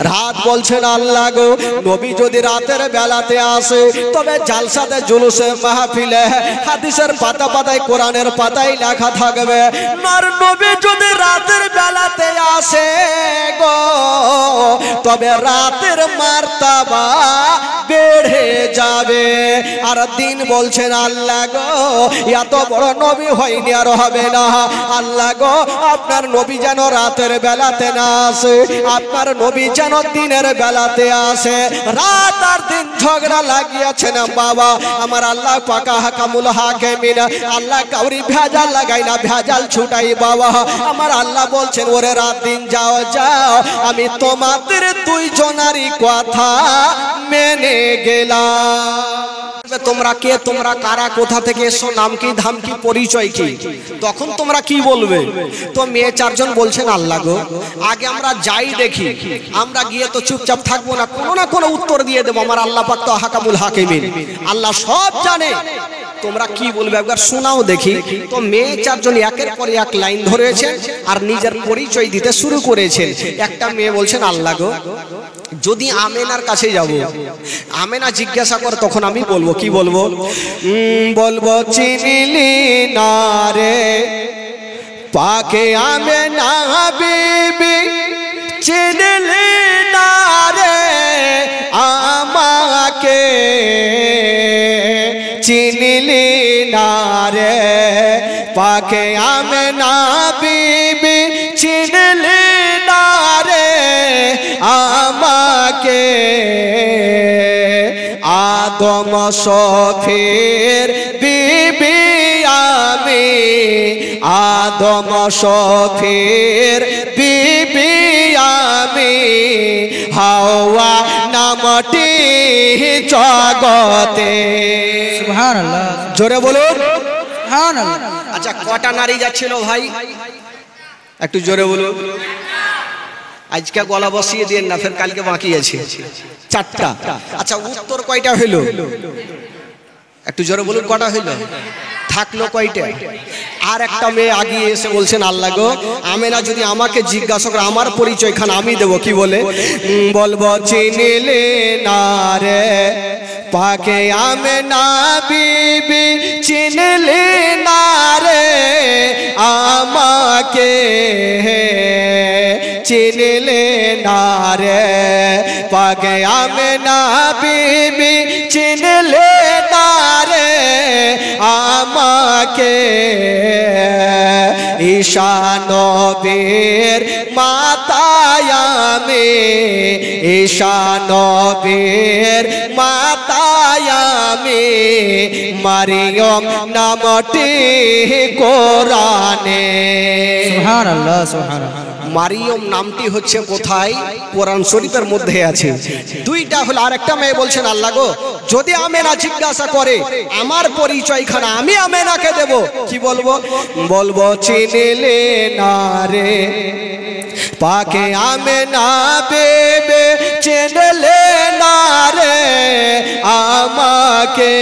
রাত বলছেন আল্লাহ গো নবী যদি রাতের বেলাতে আসে তবে জালসাতে জুলুসে মাহফিলে হাদিসের পাতা পাতায় কোরআনের পাতায় লেখা থাকবে আর নবী যদি রাতের বেলাতে আসে গো তবে রাতের মার্তাবা বেড়ে যাবে। আর দিন বলছেন আল্লাহ গো এত বড় নবী হয়নি আর হবে না, আল্লাহ গো আপনার নবী যেন রাতের বেলাতে না আসে, আপনার নবী যেন দিনের বেলাতে আসে। রাত আর দিন ঝগড়া লাগিয়েছেন বাবা আমার আল্লাহ পাকা হাকামুল হাকিমিন, আল্লাহ কাউরি ভেজাল লাগাই না, ভেজাল ছুটাই বাবা আমার আল্লাহ বলছেন ওরে রাত দিন যাও যাও আমি তোমাদের দুইজনারই কথা মেনে গেলাম। তোমরা কে, তোমরা কারা, কোথা থেকে এসো, নাম কি, ধাম কি, পরিচয় কি? তখন তোমরা কি বলবে? তো মেয়ে চারজন বলছেন আল্লাহ গো আগে আমরা যাই দেখি, আমরা গিয়ে তো চুপচাপ থাকবো না, কোনো না কোনো উত্তর দিয়ে দেবো। আমার আল্লাহ পাক তো হাকামুল হাকিমিন, আল্লাহ সব জানে, তোমরা কি বলবে একবার শোনাও দেখি। তো মেয়ে চারজন একের পর এক লাইন ধরেছেন আর নিজের পরিচয় দিতে শুরু করেছেন। একটা মেয়ে বলছেন আল্লাহ গো যদি আমেনার কাছে যাব, আমেনা জিজ্ঞাসা করে তখন আমি বলবো, কি বলবো? বলবো চিনিলি না রে পাকে আমেনা বিবি, চিনিলি না রে আমাকে, চিনিলি না রে পাকে আমেনা বিবি, চিনিলি না রে আমাকে। আদম শফির বিবি আমি, আদম শফির বিবি আমি, হাওয়া নামটি জগতে। সুবহানাল্লাহ, জোরে বলুন সুবহানাল্লাহ। আচ্ছা কটা নারী যাচ্ছিল ভাই একটু জোরে বলুন? আজকে গলা বসিয়ে দিয়ে না, ফের কালকে বাকি আছে চারটা। আচ্ছা উত্তর কয়টা হইল? একটু জোরে বলুন কটা হইল? থাকলো কয়টা? আর একটা মেয়ে আগিয়ে এসে বলছেন আল্লাহ গো আমেনা যদি আমাকে জিজ্ঞাসা করে আমার পরিচয় খান আমি দেবো, কি বলে? বলবো চিনিলে না রে পাকে আমেনা বিবি, চিনিলে না রে আমাকে, চিনিলে না রে পাকে আমেনা বিবি, চিনিলে না রে আমাকে। ঈশা নবীর মাতায় আমি, ঈশা নবীর মাতায় আমি, মারিয়ম নামটি কোরআনে। সুবহানাল্লাহ, সুবহানাল্লাহ। মারিয়ম নামটি হচ্ছে কোথায়? কোরআন শরীফের মধ্যে আছে। দুইটা হলো। আর একটা মেয়ে বলছেন আল্লাহ গো যদি আমেনা জিজ্ঞাসা করে আমার পরিচয় খানা আমি আমেনাকে দেব, কি বলবো? বলবো চিনিলে না রে পাকে আমেনা বেবে, চিনিলে না রে আমাকে,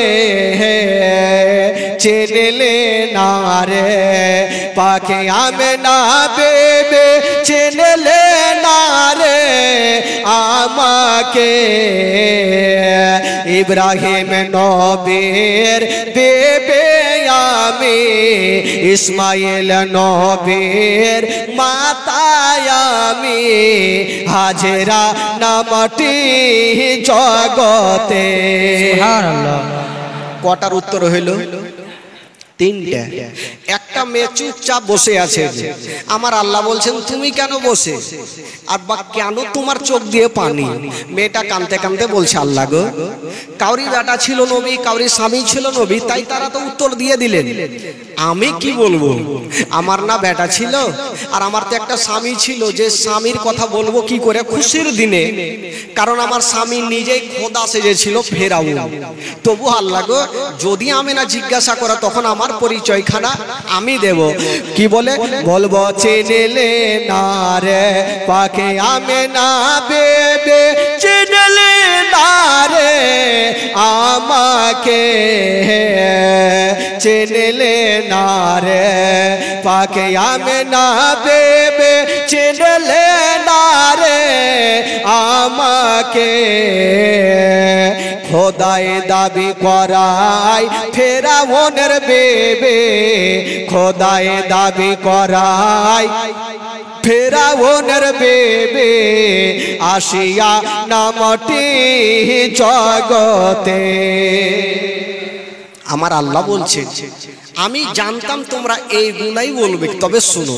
চিনিলে না রে পাকে আমেনা বেবে, চিনিলে না রে আমাকে। ইব্রাহিম নবীর বেবে আমি, ইসমাইল নবীর মাতায় আমি, হাজেরা নামটি জগতে। সুবহানাল্লাহ। কটার উত্তর হইল? তিনটা। একটা মেয়ে চুপচাপ বসে আছে, আমার আল্লাহ বলছেন তুমি কেন বসে, আর বা কেন তোমার চোখ দিয়ে পানি? মেয়েটা কাঁদতে কাঁদতে বলছে আল্লাহ গো কাউরি বেটা ছিল নবী, কাউরি স্বামী ছিল নবী, তাই তারা তো উত্তর দিয়ে দিলেন, আমি কি বলবো? আমার না বেটা ছিল আর আমার তো একটা স্বামী ছিল, যে স্বামীর কথা বলবো কি করে খুশির দিনে, কারণ আমার স্বামী নিজেই খোদা সেজেছিল ফেরাউন। তবু আল্লাহ গো যদি আমি না জিজ্ঞাসা করে তখন আমার পরিচয় খানা আমি দেব, কি বলে? বলবো চিনিলে না রে পাকে আমেনা বেবে, চিনিলে না রে আমাকে, চিনিলে না রে পাকে আমেনা বেবে, চিনিলে না রে আমাকে খোদায় দাবি করায় ফেরাউনের বেবে খোদায় দাবি করায় ফেরাউনের বেবে আসিয়া নামটি জগতে। আমার আল্লাহ বলছে আমি জানতাম তোমরা এইগুলাই বলবে, তবে শুনো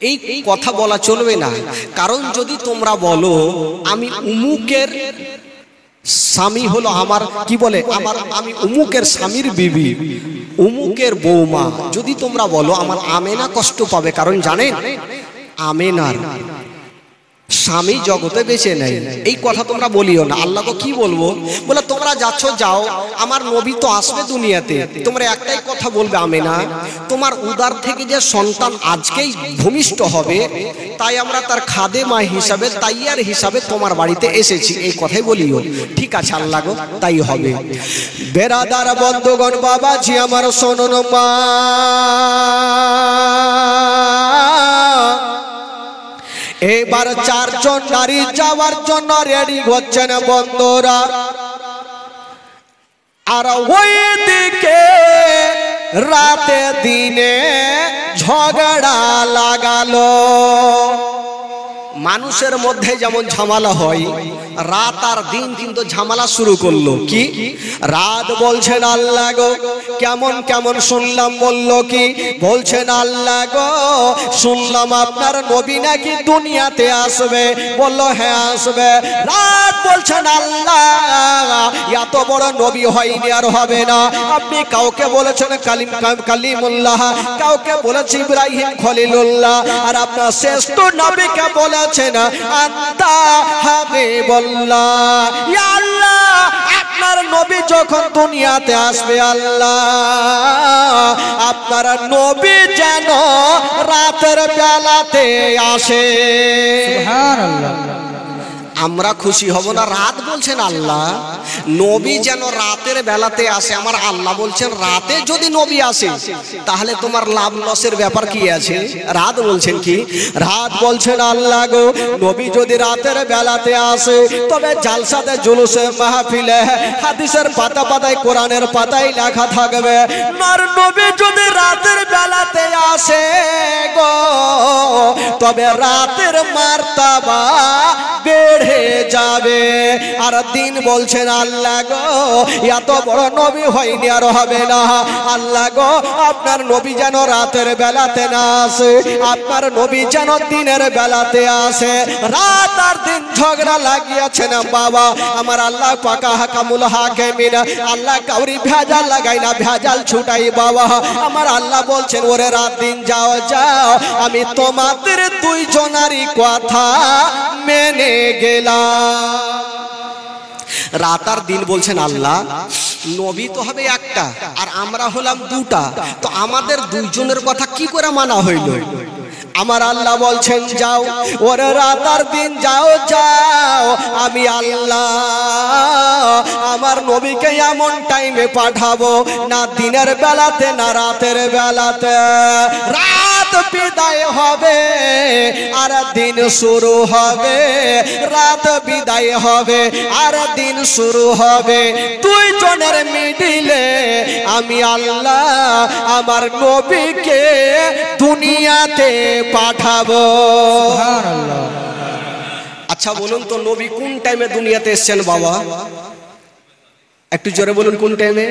এই কথা বলা চলবে না, কারণ যদি তোমরা বলো আমি উমুকের স্বামী হলো আমার কি বলে আমি উমুকের স্বামীর বিবি উমুকের বৌমা, যদি তোমরা বলো আমার আমেনা কষ্ট পাবে, কারণ জানেন আমেনার স্বামী জগতে বেঁচে নেই। এই কথা তোমরা বলিও না। আল্লাহকে কি বলবো, বলে তোমরা যাচ্ছ যাও, আমার নবী তো আসবে দুনিয়াতে, তোমরা একটাই কথা বলবে আমেনা তোমার উদার থেকে যে সন্তান আজকেই ভূমিষ্ঠ হবে, তাই আমরা তার খাদেমা হিসাবে তাইয়ার হিসাবে তোমার বাড়িতে এসেছি, এই কথাই বলিও। ঠিক আছে আল্লাহ গো, তাই হবে। বেরাদার বন্ধুগণ বাবাজি আমার শোনুন মা, এবার চারজন নারী যাওয়ার জন্য রেডি হচ্ছেন বন্ধুরা। আর ওই দিকে রাতে দিনে ঝগড়া লাগালো। মানুষের মধ্যে যেমন ঝামেলা হয়, রাত আর দিন কিন্তু ঝামেলা শুরু করলো। কি রাত বলছেন আল্লাহ গো কেমন কেমন শুনলাম, বললো কি বলছেন আল্লাহ গো শুনলাম আপনার নবী নাকি দুনিয়াতে আসবে, বললো হ্যাঁ আসবে। রাত বলছেন আল্লাহ এত বড় নবী হয়নি আর হবে না, আপনি কাউকে বলেছেন কালিমুল্লাহ, কাউকে বলেছে ইব্রাহিম খলিলুল্লাহ, আর আপনার শ্রেষ্ঠ নবীকে বলেছেন আন্তা হাবিবুল্লাহ। ইয়া আল্লাহ আপনার নবী যখন দুনিয়াতে আসবে আল্লাহ আপনার নবী যেন রাতের বেলাতে আসে। সুবহানাল্লাহ। আমরা খুশি হব না? রাত বলছেন আল্লাহ নবী যেন রাতের বেলাতে আসে। আমার আল্লাহ বলছেন রাতে যদি নবী আসে তাহলে তোমার লাভ লসের ব্যাপার কি আছে? রাত বলছেন কি? রাত বলছেন আল্লাহ গো নবী যদি রাতের বেলাতে আসে তবে জালসাতে জুলুসে মাহফিলে হাদিসের পাতা পাতায় কোরআনের পাতায় লেখা থাকবে আর নবী যদি রাতের বেলাতে আসে গো তবে রাতের মার্তাবা বেড়ে যাবে। আর দিন বলছেন আল্লাহ গো এত বড় নবী হয়নি আর হবে না, আল্লাহ গো আপনার নবী যেন রাতের বেলাতে না আসে, আপনার নবী যেন দিনের বেলাতে আসে। রাত আর দিন ঝগড়া লাগিয়েছেন বাবা আমার আল্লাহ পাকা হাকামুল হাকিমিন, আল্লাহ কাউরি ভেজাল লাগাই না, ভেজাল ছুটাই বাবা। আমার আল্লাহ বলছেন ওরে রাত দিন যাও যাও আমি তোমাদের দুইজনারই কথা মেনে গেলাম। রাত আর দিন বলছেন আল্লাহ নবী তো হবে একটা আর আমরা হলাম দুটা, তো আমাদের দুইজনের কথা কি করে মানা হইল? আমার আল্লাহ বলছেন যাও ওরে রাত আর দিন যাও যাও আমি আল্লাহ আমার নবীকে এমন টাইমে পাঠাবো না দিনের বেলাতে না রাতের বেলাতে। রাত বিদায় হবে আর দিন শুরু হবে, রাত বিদায় হবে আর দিন শুরু হবে, দুইজনের মিডিলে আমি আল্লাহ আমার নবীকে দুনিয়াতে পাঠাবো। সুবহানাল্লাহ। আচ্ছা বলুন তো নবী কোন টাইমে দুনিয়াতে এসেছেন বাবা? একটু জোরে বলুন কোন টাইমে?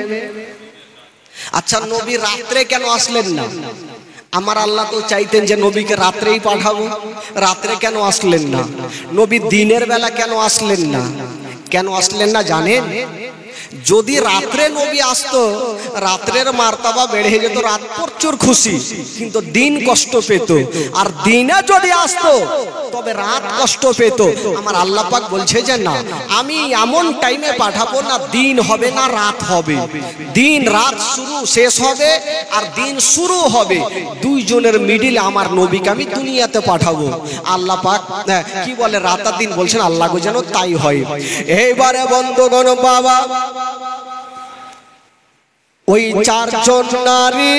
আচ্ছা নবী রাত্রে কেন আসলেন না? আমার আল্লাহ তো চাইতেন যে নবীকে রাত্রেই পাঠাবো, রাত্রে কেন আসলেন না? নবী দিনের বেলা কেন আসলেন না? কেন আসলেন না জানেন? যদি রাত্রে নবী আসতো রাত্রের মার্তাবা বেড়ে যেত, রাত প্রচুর খুশি, কিন্তু দিন কষ্ট পেত। আর দিনে যদি আসতো তবে রাত কষ্ট পেত। আমার আল্লাহ পাক বলছে যে না আমি এমন টাইমে পাঠাবো না দিন হবে না রাত হবে, দিন রাত শুরু শেষ হবে আর দিন শুরু হবে, দুইজনের মিডিলে আমার নবীকে আমি দুনিয়াতে পাঠাবো। আল্লাহ পাক কি বলে রাত আর দিন বলছেন আল্লাহ গো যেন তাই হয়। এইবারে বন্ধুগণ বাবা ওই চারজন নারী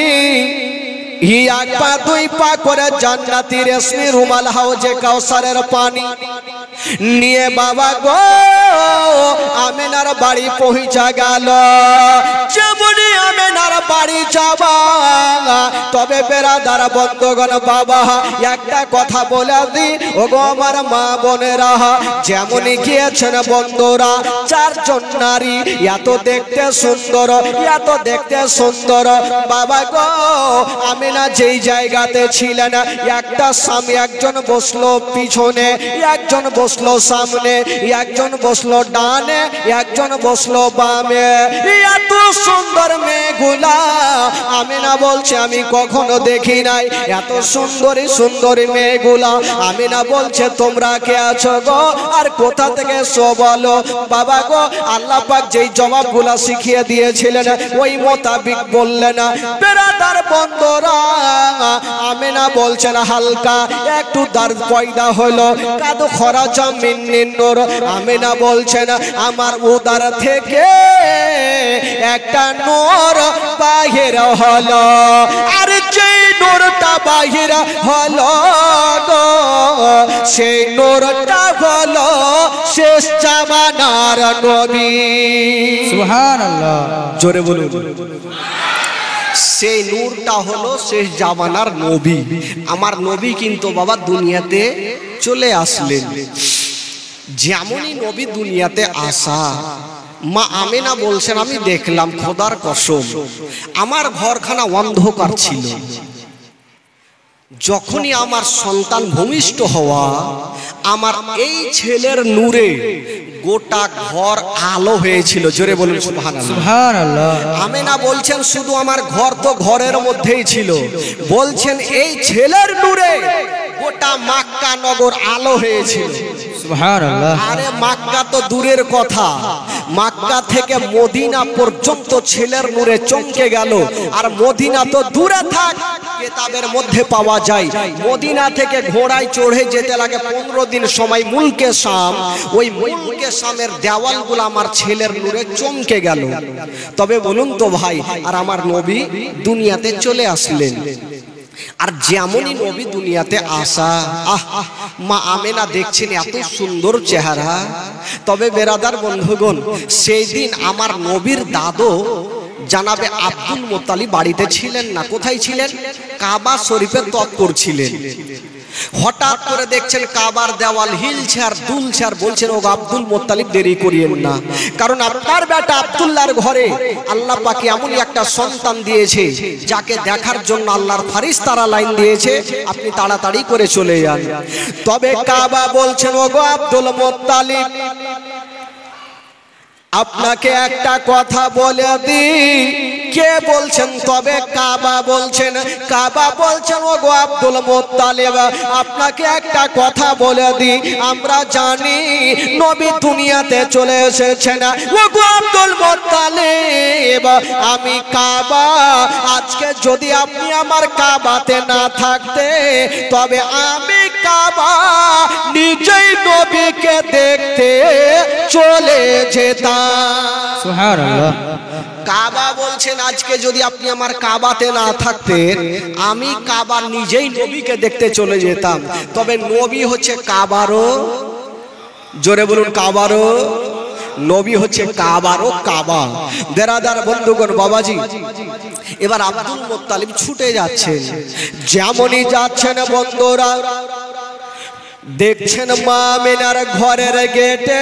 এক পা দুই পা করে জান্নাতি রেশমি রুমাল হাউজে কাউসারের পানি নিয়ে বাবা গো আমেনার বাড়ি পৌঁছা গেল। যেমনই আমেনার বাড়ি যাবা, তবে বেরাদার বন্ধুগণ বাবা একটা কথা বলে দি, ওগো আমার মা বোনেরা, যেমনই গিয়েছেন বন্ধুরা, চারজন নারী এত দেখতে সুন্দর, এত দেখতে সুন্দর বাবা গো। আমেনা যেই জায়গাতে ছিলেন, একটা সামনে একজন বসলো পিছনে, একজন বসলো সামনে, একজন বসলো ডানে, একজন বসলো বামে। এত সুন্দর মেয়েগুলা আমেনা বলছে আমি কখনো দেখি নাই, এত সুন্দরী সুন্দরী মেয়েগুলা। আমেনা বলছে তোমরা কে আছো গো, আর কোথা থেকে এসো বলো। বাবা গো আল্লাহ পাক যেই জবাবগুলা শিখিয়ে দিয়েছিলেন ওই মোতাবিক বললেন। বেরাদার বন্ধুরা, আমেনা বলছেন হালকা একটু দার্দ পয়দা হলো, কাদু খরাজা মিন্নিন নূর। আমেনা বলছেন আমার উদার থেকে একটা নূর বাহির হলো, আর যেই নূরটা বাহির হলো গো, সেই নূরটা হলো শেষ জামানার নবী। সুবহানাল্লাহ, জোরে বলুন। সেই নূরটা হলো শেষ জামানার নবী। আমার নবী কিন্তু বাবা দুনিয়াতে চলে আসলেন। যেমনই নবী দুনিয়াতে আসা, মা আমেনা বলছেন আমি দেখলাম খোদার কসম আমার ঘরখানা অন্ধকার ছিল। যখনই আমার সন্তান ভূমিষ্ঠ হওয়া, আমার এই ছেলের নূরে গোটা ঘর আলো হয়েছিল। জোরে বলুন সুবহানাল্লাহ। সুবহানাল্লাহ। আমেনা বলছেন শুধু আমার ঘর তো ঘরের মধ্যেই ছিল, বলছেন এই ছেলের নূরে গোটা মক্কা নগর আলো হয়েছিল। সুবহানাল্লাহ। আরে মক্কা তো দূরের কথা, মক্কা থেকে মদিনা পর্যন্ত ছেলের নূরে চমকে গেল। আর মদিনা তো দূরে থাক, কিতাবের মধ্যে পাওয়া যায় মদিনা থেকে ঘোড়ায় চড়ে যেতে লাগে 15 দিন সময় মুলকে শাম। ওই মুলকে শামের দেওয়ালগুলো আমার ছেলের নূরে চমকে গেল। তবে বলুন তো ভাই, আর আমার নবী দুনিয়াতে চলে আসলেন। আর যেমনই নবী দুনিয়াতে আসা, মা আমেনা দেখছেন এত সুন্দর চেহারা। তবে বেরাদার বন্ধুগণ, সেই দিন আমার নবীর দাদু জানাবে আব্দুল মুত্তালিব বাড়িতে ছিলেন না। কোথায় ছিলেন? কাবা শরীফে তপ করছিলেন। হঠাৎ করে দেখছেন কাবার দেওয়াল হিলছে আর দুলছে, আর বলছেন ও আব্দুল মুত্তালিব দেরি করিয়েন না, কারণ আপনার বেটা আব্দুল্লাহর ঘরে আল্লাহ পাক এমন একটা সন্তান দিয়েছে যাকে দেখার জন্য আল্লাহর ফারিস্তারা লাইন দিয়েছে, আপনি তাড়াতাড়ি করে চলে যান। তবে কাবা বলছেন ও গো আব্দুল মুত্তালিব, আপনাকে একটা কথা বলে দি। কে বলছেন? তবে কাবা বলছেন। কাবা বলছেন ও গো আব্দুল মুত্তালিব, আপনাকে একটা কথা বলে দি। আমরা জানি নবী দুনিয়াতে চলে এসেছেন। ও গো আব্দুল মুত্তালিব, আমি কাবা, আজকে যদি আপনি আমার কাবাতে না থাকতে, তবে আমি কাবা নিজেই নবীকে দেখতে চলে যেতাম। সুবহানাল্লাহ। কাবা বলছেন আজকে যদি আপনি আমার কাবাতে না থাকতেন, আমি কাবা নিজেই নবীকে দেখতে চলে যেতাম। তবে নবী হচ্ছে কাবারও, জোরে বলুন কাবারও নবী হচ্ছে কাবারও কাবা। বেরাদার বন্ধুগণ বাবাজি, এবার আব্দুল মুত্তালিব ছুটে যাচ্ছেন। যেমনই যাচ্ছেন বন্ধুরা, দেখছেন মা আমেনার ঘরের গেটে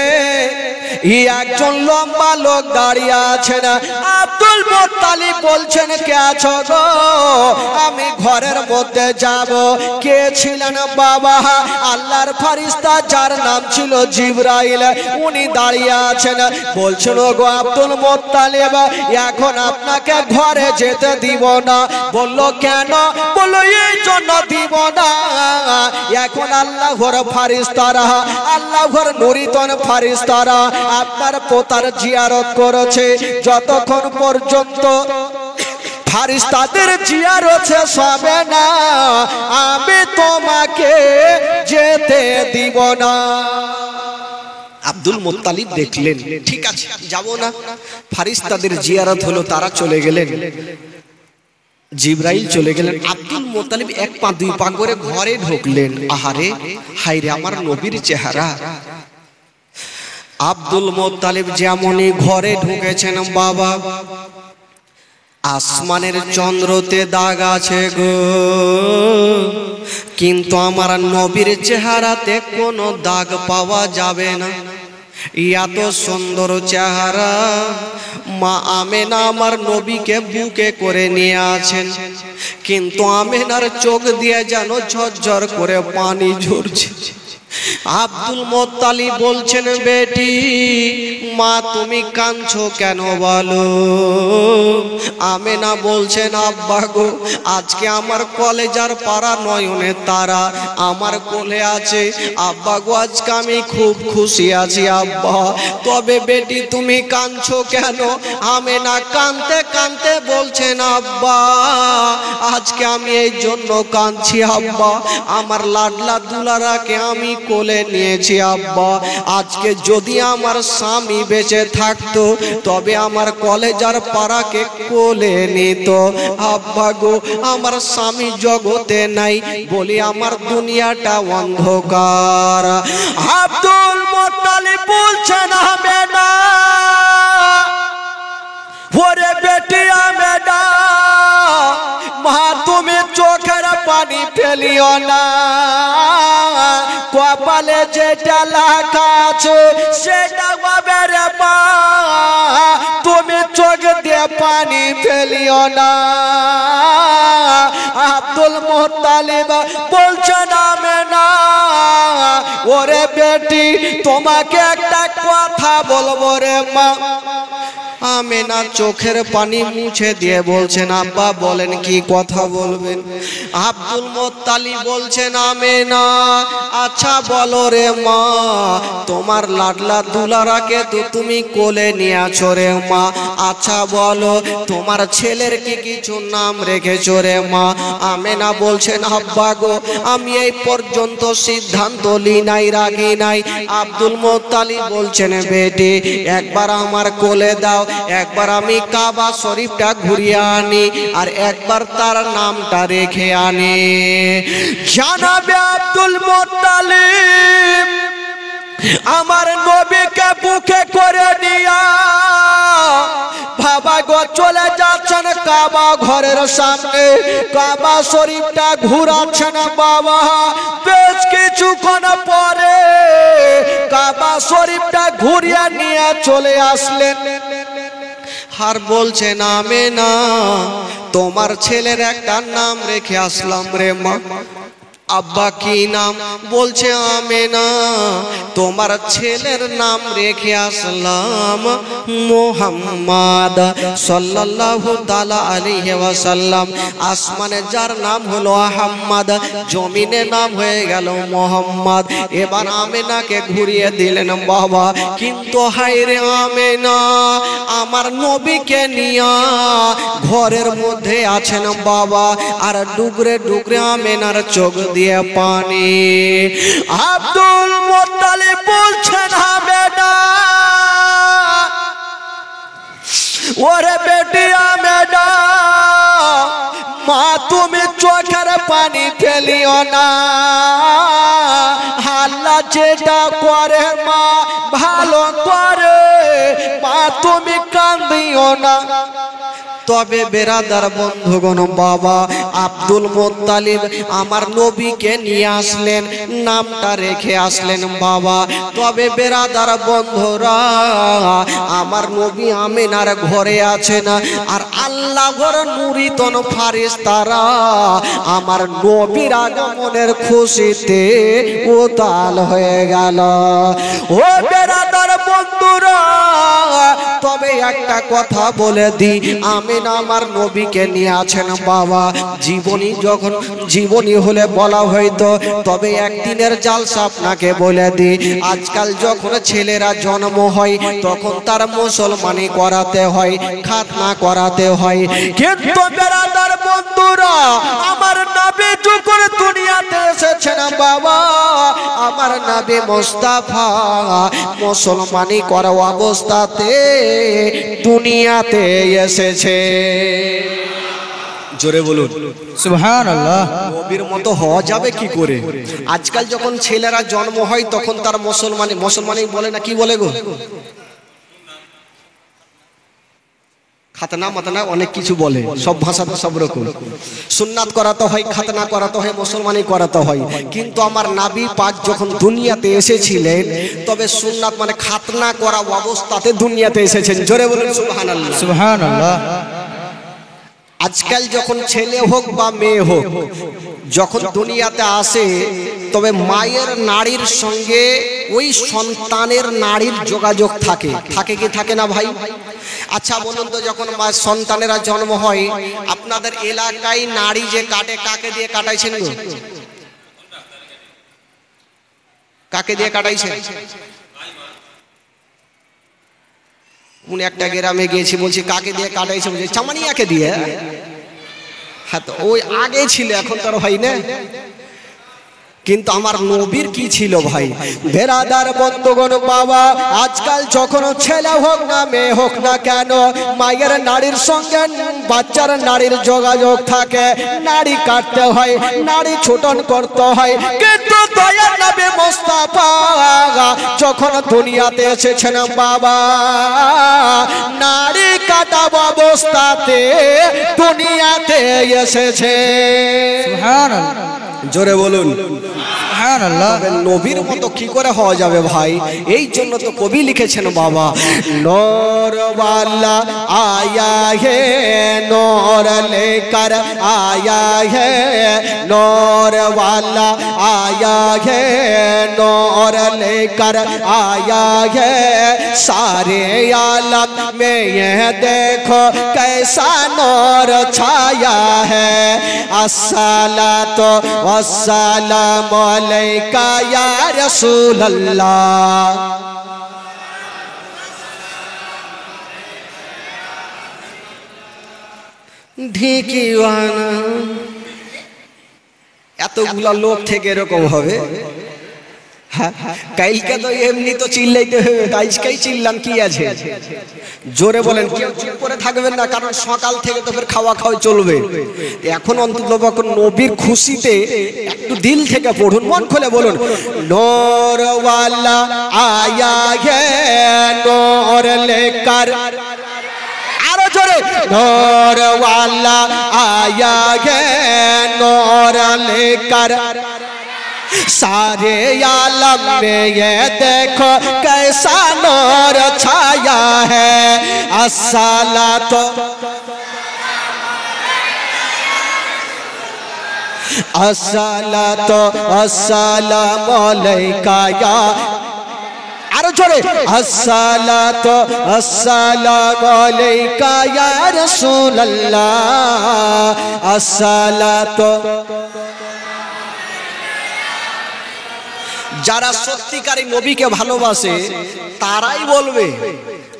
একজন লম্বা লোক দাঁড়িয়ে আছেন। আব্দুল মুত্তালিব বলছেন কে আছো গো? আমি ঘরের মধ্যে যাব। কে ছিলেন বাবা? আল্লাহর ফেরেশতা যার নাম ছিল জিবরাইল, উনি দাঁড়িয়ে আছেন। বলছেন গো আব্দুল মুত্তালিব, এখন আপনাকে ঘরে যেতে দিব না। বলল কেন? বলল এই জন্য দিব না, এখন আল্লাহর ফেরেশতারা, আল্লাহর নুরিতন ফেরেশতারা আপনার পোতার জিয়ারত করেছে। যতক্ষণ পর্যন্ত ফেরেশতাদের জিয়ারত শেষ হবে না, আমি তোমাকে যেতে দিব না। আব্দুল মুত্তালিব দেখলেন ঠিক আছে যাব না। ফেরেশতাদের জিয়ারত হলো, তারা চলে গেলেন। জিবরাইল চলে গেলেন। আব্দুল মোত্তালিব এক পা দুই পা করে ঘরে ঢুকলেন। আহারে হায়রে আমার নবীর চেহারা। আব্দুল মোত্তালিব যেমনই ঘরে ঢুকেছেন বাবা, আসমানের চন্দ্রতে দাগ আছে গো, কিন্তু আমার নবীর চেহারাতে কোনো দাগ পাওয়া যাবে না। এত সুন্দর চেহারা। মা আমেনা আমার নবীকে বুকে করে নিয়ে আছেন, কিন্তু আমেনার চোখ দিয়ে যেন ঝরঝর করে পানি ঝরছে। আব্দুল মোত্তালিব বলছেন, বেটি মা তুমি কাঁদছো কেন বলো? আমেনা বলছেন, আব্বা গো আজকে আমার কলেজার পাড়া নয়নে তারা আমার কোলে আছে। আব্বা গো আজকে আমি খুব খুশি আছি আব্বা। তবে বেটি তুমি কাঁদছো কেন? আমেনা কাঁদতে কাঁদতে বলছেন, আব্বা আজকে আমি এই জন্য কাঁদছি আব্বা, আমার লাডলা দুলারাকে আমি কোলে নিয়েছি আব্বা। আজকে যদি আমার স্বামী বেঁচে থাকতো তবে আমার কলেজার পাড়াকে কোলে নিত। আব্বা গো আমার স্বামী জগতে নাই বলি আমার দুনিয়াটা অন্ধকার। আব্দুল মোত্তালিব বলছেন, আমেনা ওরে বেটি আমেনা, মা তুমি চোখের পানি ফেলিও না, কপালে যেটা লেখা আছে সেটা হবে রে মা, তুমি চোখ দিয়ে পানি ফেলিও না। আব্দুল মোত্তালিব বলছেন, আমেনা ওরে বেটি তোমাকে একটা কথা বলবো রে মা। আমেনা চোখের পানি মুছে দিয়ে বলছেন, আব্বা বলেন কি কথা বলবেন? আব্দুল মোত্তালিব বলছেন, আমেনা আচ্ছা বলো রে মা, তোমার লাডলা দুলারাকে তো তুমি কোলে নিয়ে আছো রে মা, আচ্ছা বলো তোমার ছেলের কি কিছু নাম রেখেছো রে মা? আমেনা বলছেন, আব্বা গো আমি এই পর্যন্ত সিদ্ধান্ত নাই রাখি নাই। আব্দুল মোত্তালিব বলছেন, বেটি একবার আমার কোলে দাও, একবার আমি কাবা শরীফটা ঘুরিয়ে আনি আর একবার তার নামটা রেখে আনি। জানাবে আব্দুল মোত্তালিব আমার নবীকে বুকে করে নিয়া বাবা গো চলে যাচ্ছেন কাবা ঘরের সামনে, কাবা শরীফটা ঘুরাচ্ছেন বাবা। বেশ কিছুক্ষণ পরে কাবা শরীফটা ঘুরিয়ে নিয়ে চলে আসলেন আর বলছেন, আমেনা তোমার ছেলের একটা নাম রেখে আসলাম রে মা। আব্বা কি নাম? বলছে, আমেনা তোমার ছেলের নাম রেখে আসলাম মুহাম্মদ সাল্লাল্লাহু তাআলা আলাইহি ওয়াসাল্লাম। আসমানে যার নাম হলো আহমদ, জমিনে নাম হয়ে গেল মোহাম্মদ। এবার আমেনাকে ঘুরিয়ে দিলেন বাবা, কিন্তু হায়রে আমেনা আমার নবীকে নিয়া ঘরের মধ্যে আছেন বাবা, আর ডুগরে ডুগরে আমেনার চোখ দিয়ে পানি। আব্দুল মোত্তালিব বলছেন, আমেনা ওরে বেটি আমেনা মা তুমি চোখের পানি ফেলিও না, আল্লাহ যেটা করে মা ভালো করে, মা তুমি কাঁদিও না। তবে বেরাদার বন্ধুগণ বাবা আব্দুল মোত্তালিব আমার নবীকে নিয়ে আসলেন, নামটা রেখে আসলেন বাবা। তবে বেরাদার বন্ধুরা আমার নবী আমেনার ঘরে আছেন, আর আল্লাহর নুরিতন ফারিস্তারা আমার নবীর আগমনের খুশিতে উতাল হয়ে গেল। ও বেরাদার বন্ধুরা তবে একটা কথা বলে দিই, আমেনা আমার নবীকে নিয়ে আছেন বাবা। জীবনী যখন জীবনী হলে বলা হয়তো, তবে একদিনের জালসা আপনাকে বলে দিই। আজকাল যখন ছেলেরা জন্ম হয় তখন তার মুসলমানি করাতে হয়, খাতনা করাতে হয়, কিন্তু বেরাদার বন্ধুরা আমার নবী যখন দুনিয়াতে এসেছেন বাবা, আমার নবী মুস্তাফা মুসলমানি করা অবস্থাতে দুনিয়াতে এসেছে। জোরে বলুন সুবহানাল্লাহ। নবীর মতো হওয়া যাবে কি করে? আজকাল যখন ছেলেরা জন্ম হয় তখন তার মুসলমানই বলে না, কি বলে গো? খাতনা মাতনা অনেক কিছু বলে, সব ভাষাতে সব রকম। সুন্নাত করাতে হয়, খাতনা করাতে হয়, মুসলমানি করাতে হয়। কিন্তু আমার নবী পাক যখন দুনিয়াতে এসেছিলেন তবে সুন্নাত মানে খাতনা করা অবস্থাতে দুনিয়াতে এসেছেন। জোরে বলুন সুবহানাল্লাহ। সুবহানাল্লাহ। আজকাল যখন ছেলে হোক বা মেয়ে হোক যখন দুনিয়াতে আসে তবে মায়ের নাড়ির সঙ্গে ওই সন্তানের নাড়ির যোগাযোগ থাকে, থাকে কি থাকে না ভাই? আচ্ছা বলুন তো, যখন সন্তানেরা জন্ম হয় আপনাদের এলাকায় নাড়ি যে কাটে কাকে দিয়ে কাটাইছেন গো? কাকে দিয়ে কাটাইছেন? উনি একটা গ্রামে গিয়েছি, বলছি কাকে দিয়ে কাটাইছে? বলছে চামানিয়াকে দিয়ে। হ্যাঁ, তো ওই আগে ছিল, এখন তো আর হয় না। কিন্তু আমার নবীর কি ছিল ভাই? বেরাদার বন্ধুগণ বাবা, আজকাল যখন ছেলে হোক না মেয়ে হোক না কেন মায়ের নাড়ির সঙ্গে বাচ্চার নাড়ির যোগাযোগ থাকে, নাড়ি কাটতে হয়, নাড়ি ছোটন করতে হয়। কিন্তু দয়ার নবী মুস্তাফা যখন দুনিয়াতে এসেছেন বাবা, নাড়ি কাটা অবস্থাতে দুনিয়াতে এসেছে। সুবহানাল্লাহ। জোরে বলুন সুবহানাল্লাহ। নবীর মতো কি করে হওয়া যাবে ভাই? এই জন্য তো কবি লিখেছেন বাবা, নূর ওয়ালা আয়া হে নূর লেকর আয়া হে, নূর ওয়ালা আয়া হে नूर लेकर आया है सारे आलम में, यह देखो कैसा नूर छाया है। अस्सलातो वस्सलामु अलैका या रसूल अल्लाह। ঢিকিওয়ানা এতগুলা লোক থেকে এরকম হবে? কালকে তো এমনি তো চিল্লাইতে হবে, আজকেই চিল্লাম কি আছে? জোরে বলেন, কেউ চুপ করে থাকবেন না, কারণ সকাল থেকে তো ফের খাওয়া খাওয়া চলবে। এখন অন্তত নবীর খুশিতে একটু দিল থেকে পড়ুন, মন খুলে বলুন, নূর ওয়ালা আয়া হে নূর লেকর, আরো জোরে, নূর ওয়ালা আয়া হে নূর লেকর सारे आलम में, ये देखो कैसा नूर छाया है। अस्सलातो अस्सलातो अस्सलामु अलैका या, आरो जोरे, अस्सलातो अस्सलामु अलैका या रसूल अल्लाह। अस्सलातो, যারা সত্যিকারী নবীকে ভালোবাসে তারাই বলবে,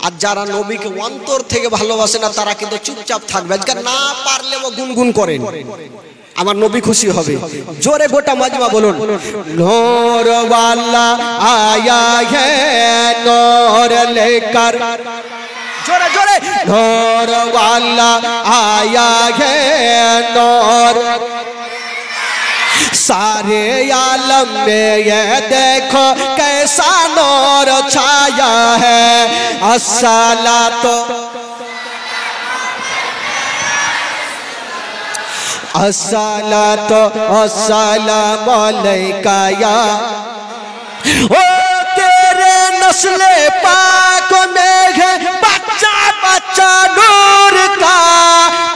আর যারা নবীকে অন্তর থেকে ভালোবাসে না তারা কিন্তু চুপচাপ থাকবে। আজকে না পারলেও গুনগুন করেন, আমার নবী খুশি হবে। জোরে গোটা মাজমা বলুন, নূর ওয়ালা আয়া হে নূর লেকর, জোরে জোরে, নূর ওয়ালা আয়া হে নূর, सारे आलम में ये देखो कैसा नूर छाया है। अस्सलातो अस्सलातो अस्सलामु अलैका या, ओ तेरे नस्ले पाक में है बच्चा बच्चा नूर का,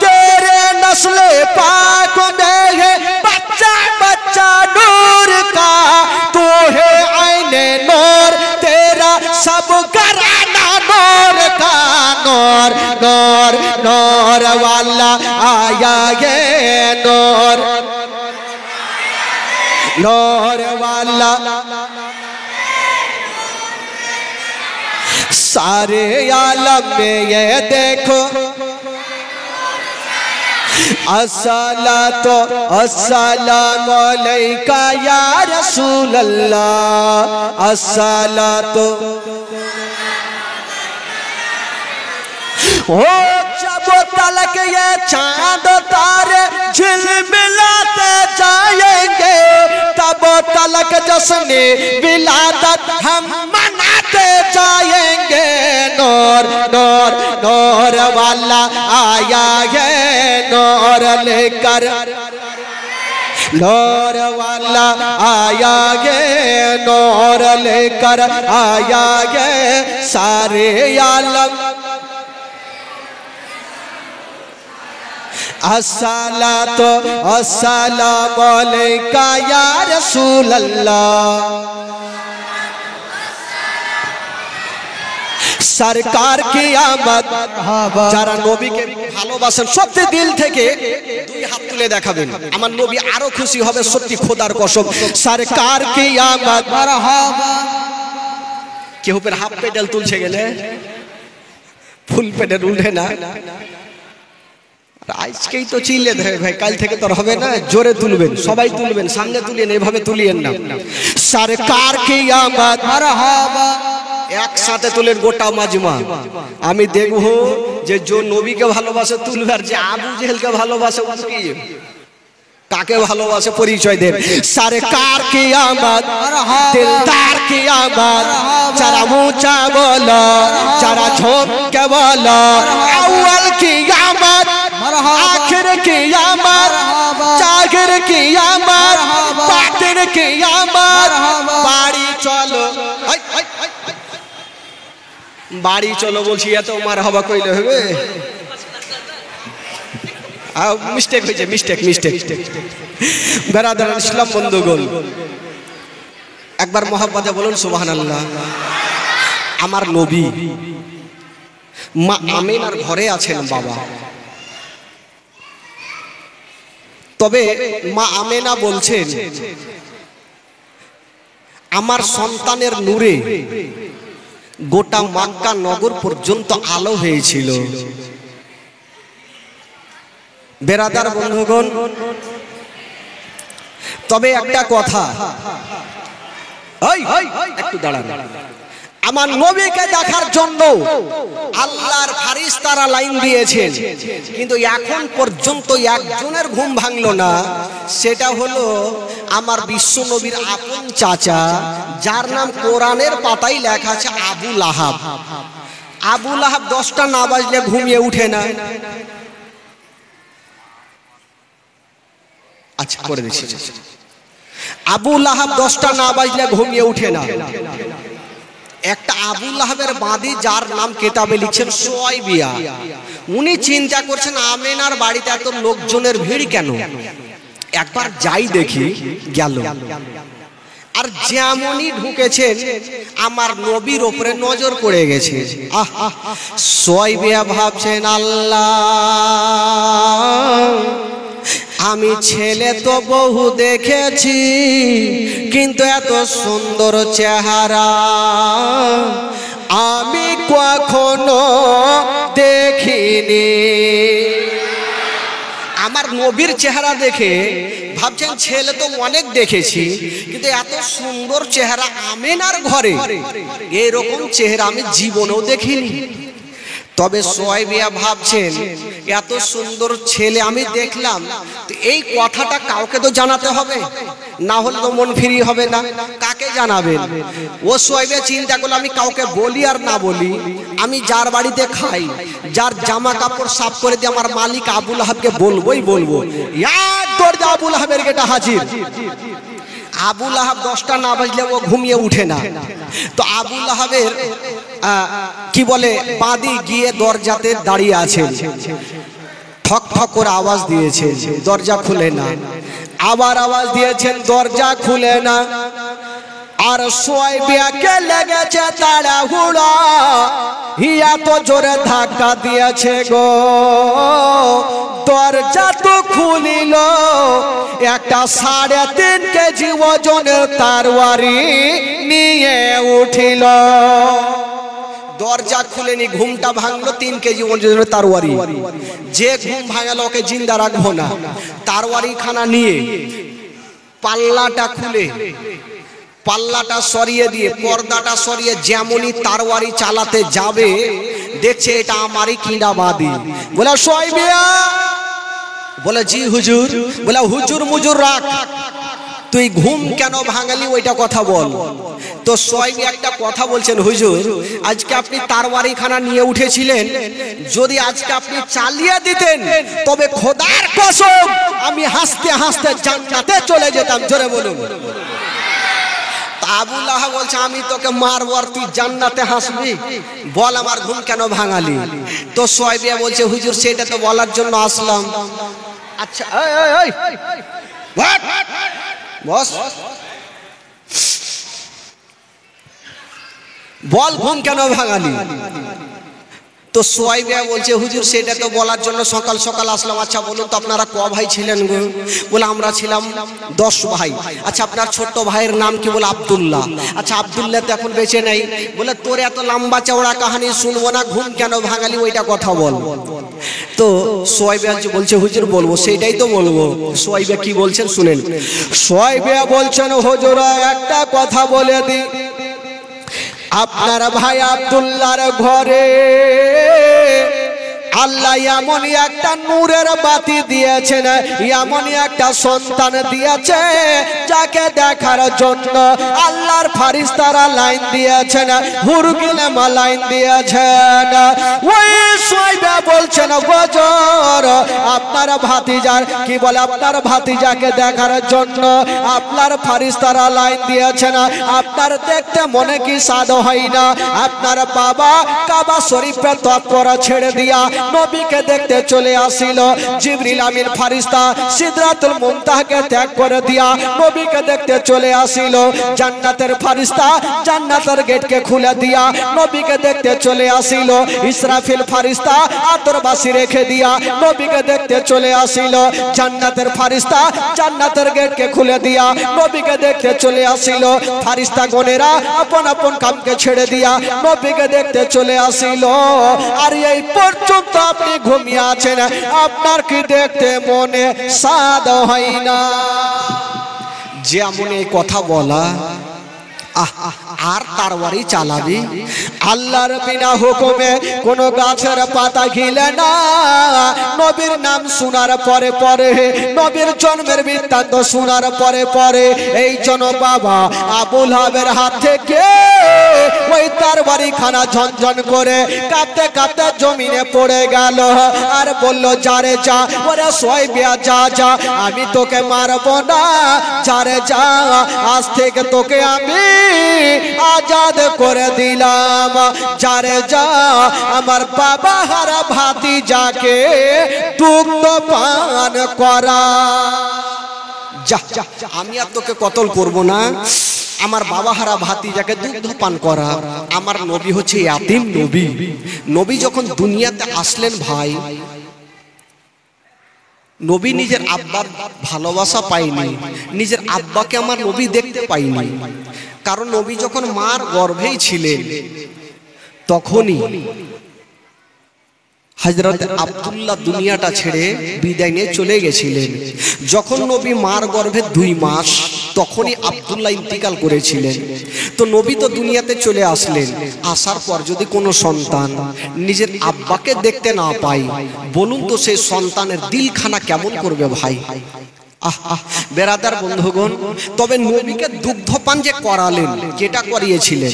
तेरे नस्ले पाक में है बच्चा बच्चा नूर का, तू है आईने नूर तेरा सब घराना नूर का। नूर नूर नूर वाला आया ये नूर, नूर वाला सारे आलम में, ये देखो अस्सलातो अस्सलामु अलैका या रसूल अल्लाह। अस्सलातो, ओ जब जब तलक ये चांद तारे झिलमिलाते जाएंगे तब तलक जश्न विलादत हम मनाते जाएंगे। नूर नूर नूर वाला आया है नूर लेकर, नूर वाला आया है नूर लेकर आया है सारे आलम। अस्सलातु अस्सलामु अलैका या रसूल अल्लाह। सरकार की आमद যারা নবীকে ভালোবাসেন সত্যি দিল থেকে দুই হাত তুলে দেখাবেন, আমার নবী আরো খুশি হবে সত্যি খোদার কসম। সরকার কি আমদ মারহাবা। কেউ পের হাফ পেডাল তুলছে গেলে ফুল পেডাল উঠে না। আজকেই তো চিল্লে ধরে ভাই, কাল থেকে তো হবে না, জোরে তুলবেন, সবাই তুলবেন, সামনে তুলিয়েন, এভাবে তুলিয়েন না। সরকার কি আমদ মারহাবা একসাথে তুলেন গোটা মাজমা। আমি দেখব যে নবীকে ভালোবাসে তুলবে আর যে আবু জেহেলকে ভালোবাসে কাকে ভালোবাসে পরিচয় দেন। সরকার কি আমদ দিলদার কি আমদ যারা মুচা বলো যারা ঝোঁকে বলো আউয়াল কি আমদ আখির কি আমদ জাহির কি আমদ বাতিন কি আমদ। বাড়ি চলো বাড়ি চলো বলছি, এত মারহাবা কইলে হবে? মিস্টেক হয়েছে, মিস্টেক মিস্টেক। বেরাদার ইসলাম বন্ধুগণ, একবার মহব্বতে বলুন সুবহানাল্লাহ। আমার নবী মা আমিনার ঘরে আছেন বাবা, তবে মা আমিনা বলছেন আমার সন্তানের নূরে গোটা মক্কা নগর পর্যন্ত আলো হয়েছিল। বেরাদার বন্ধুগণ, তবে একটা কথা, একটু দাঁড়ান, আমার নবীকে দেখার জন্য আল্লাহর ফারিস্তারা লাইন দিয়েছেন, কিন্তু এখন পর্যন্ত একজনের ঘুম ভাঙলো না। সেটা হলো আমার বিশ্ব নবীর আপন চাচা, যার নাম কোরআনের পাতায় লেখা আছে আবু লাহাব। আবু লাহাব 10টা না বাজলে ঘুমিয়ে উঠে না। আচ্ছা করে দিচ্ছি, আবু লাহাব 10টা না বাজলে ঘুমিয়ে উঠে না। একটা আবু লাহাবের বাঁধি যার নাম কেতাবে লিখছেন সুয়াইবিয়া, উনি চিন্তা করছেন আমিনার বাড়িতে এত লোকজনের ভিড় কেন, একবার যাই দেখি। গেল, আর যেমনই ঢুকেছেন আমার নবীর উপরে নজর পড়ে গেছে। সুয়াইবিয়া ভাবছেন আল্লাহ, আমি ছেলে তো বহু দেখেছি, কিন্তু এত সুন্দর চেহারা আমি কখনো দেখিনি। আমার নবীর চেহারা দেখে ভাবছেন ছেলে তো অনেক দেখেছি, কিন্তু এত সুন্দর চেহারা আমিনার ঘরে এরকম চেহারা আমি জীবনেও দেখিনি। তবে সুয়াইবিয়া ভাবছেন এত সুন্দর ছেলে আমি দেখলাম, তো এই কথাটা কাউকে তো জানাতে হবে, না হলে তো মন ফ্রি হবে না। কাকে জানাবেন? ও সুয়াইবিয়া চিন্তা করলো আমি কাউকে বলি আর না বলি, আমি যার বাড়িতে খাই, যার জামা কাপড় সাফ করে দিয়ে আমার মালিক আবু লাহাবকে বলবোই বলবো। এক দরজা আবু লাহাবের গেটে হাজির। আবু লাহাব 10টা না বাজলে ও ঘুমিয়ে উঠে না। তো আবু লাহাবের কি বলে বাদি গিয়ে দরজাতে দাঁড়িয়ে আছে, ঠক ঠক করে আওয়াজ দিয়েছে, দরজা খুলে না। আবার আওয়াজ দিয়েছেন, দরজা খুলে না। আর সুয়াইবিয়াকে লেগেছে তাড়াহুড়া, হিয়া তো জোরে ধাক্কা দিয়েছে গো, দরজা তো খুলিল, একটা 3.5 কেজি ওজনের তরবারি নিয়ে উঠিল। দরজা খুলেনি, ঘুমটা ভাঙলো, 3 কেজি ওজনের তরবারি। যে ঘুম ভাঙালো ওকে জিন্দা রাখবো না। তরবারি খানা নিয়ে পাল্লাটা খুলে পাল্লাটা সরিয়ে দিয়ে পর্দাটা সরিয়ে যেমনই তরবারি চালাতে যাবে, দেখছে এটা আমারই কিনাবাদি। বলে সোয়াইব মিয়া, বলে জি হুজুর। বলে হুজুর মুজুর রাখ, তুই ঘুম কেন ভাঙালি ওইটা কথা বল। তো সোয়াইব একটা কথা বলছেন, হুজুর আজকে আপনি তারওয়ারিখানা নিয়ে উঠেছিলেন, যদি আজকে আপনি চালিয়ে দিতেন তবে খোদার কসম আমি হাসতে হাসতে জান্নাতে চলে যেতাম। জোরে বলুন। আবুল আহাব বলছে আমি তোকে মারবো আর তুই জান্নাতে হাসবি, বল আমার ঘুম কেন ভাঙালি। তো সোয়াইব বলছে হুজুর সেটা তো বলার জন্য আসলাম। আচ্ছা বস বল ঘুম কেন ভাঙালি। তো সোয়াইব বলছে হুজুর সেটা তো বলার জন্য সকাল সকাল আসলাম। আচ্ছা বলুন তো আপনারা ক ভাই ছিলেন গো। বলে আমরা ছিলাম 10 ভাই। আচ্ছা আপনার ছোট্ট ভাইয়ের নাম কি। বলে আব্দুল্লাহ। আচ্ছা আব্দুল্লাহ তো এখন বেঁচে নেই। বলে তোর এত লম্বা চওড়া কাহিনী শুনবো না, ঘুম কেন ভাঙালি ওইটা কথা বল। তো সোয়াইব বলছে হুজুর বলবো, সেটাই তো বলবো। সোয়াইব কি বলছেন শুনেন। সোয়াইব বলছেন হুজুর একটা কথা বলে দি, আপনার ভাই আব্দুল্লাহর ঘরে আল্লাহ এমনই একটা নূরের বাতি দিয়েছেন, এমনই একটা সন্তান দিয়েছে যাকে দেখার জন্য আল্লাহর ফারিস্তারা লাইন দিয়েছেন, হুরগিলেমা লাইন দিয়েছেন। ওই সোয়াইব বলছেন গজর আপনার ভাতিজার কি বলে, আপনার ভাতিজাকে দেখার জন্য আপনার ফারিস্তারা লাইন দিয়েছেন। আপনার দেখতে মনে কি সাদ হয় না, আপনার বাবা কাবা শরীফের তৎপরা ছেড়ে দিয়া নবীকে দেখতে চলে আসিল। জিবরিল আমিন ফারিস্তা সিদরাতুল মুনতাহাকে ত্যাগ করে দিয়া নবীকে দেখতে চলে আসিল। জান্নাতের ফারিস্তা জান্নাতের গেটকে খুলে দিয়া নবীকে দেখতে চলে আসিল। ইসরাফিল ফারিস্তা আতরবাসি রেখে দিয়া নবীকে দেখতে চলে আসিল। জান্নাতের ফারিস্তা জান্নাতের গেটকে খুলে দিয়া নবীকে দেখতে চলে আসিল। ফারিস্তা গণেরা আপন আপন কামকে ছেড়ে দিয়া নবীকে দেখতে চলে আসিল। আর এই পর্যন্ত আপনি ঘুমিয়ে আছেন, আপনার কি দেখতে মনে সাদ হয় না। যেমন এই কথা বলা আর তারওয়ারি চালাবি। আল্লাহর বিনা হুকুমে কোন গাছের পাতা গিলে না। নবীর নাম শোনার পরে পরে, নবীর জন্মের বৃত্তান্ত শোনার পরে পরে এই জন বাবা আবুল আহাবের হাত থেকে ওই তারওয়ারি খানা ঝনঝন করে কাঁপতে কাঁপতে জমিনে পড়ে গেল। আর বলল যারে যা, ওরে সোয়াইবিয়া যা যা, আমি তোকে মারবো না, যারে যা আজ থেকে তোকে আমি আজাদ করে দিলাম। যারে যা আমার বাবা হারা ভাতিজাকে দুগ্ধ পান করা। যা আমি আর তোকে কতল করব না, আমার বাবা হারা ভাতিজাকে দুগ্ধ পান করা। আমার নবী হচ্ছে ইয়াতিম নবী। নবী যখন দুনিয়াতে আসলেন ভাই, নবী নিজের আব্বার ভালোবাসা পায়নি, নিজের আব্বাকে আমার নবী দেখতে পাইনি। কারণ নবী যখন মার গর্ভেই ছিলেন তখনই হযরত আব্দুল্লাহ দুনিয়াটা ছেড়ে বিদায় নিয়ে চলে গেছিলেন। যখন নবী মার গর্ভে 2 মাস তখনই আব্দুল্লাহ ইন্তিকাল করেছিলেন। তো নবী তো দুনিয়াতে চলে আসলেন, আসার পর যদি কোনো সন্তান নিজের আব্বাকে দেখতে না পায়, বলুন তো সেই সন্তানের দিলখানা কেমন করবে ভাই। বেরাদার বন্ধুগণ, তবে নবীকে দুগ্ধপান যে করালেন, যেটা করিয়েছিলেন,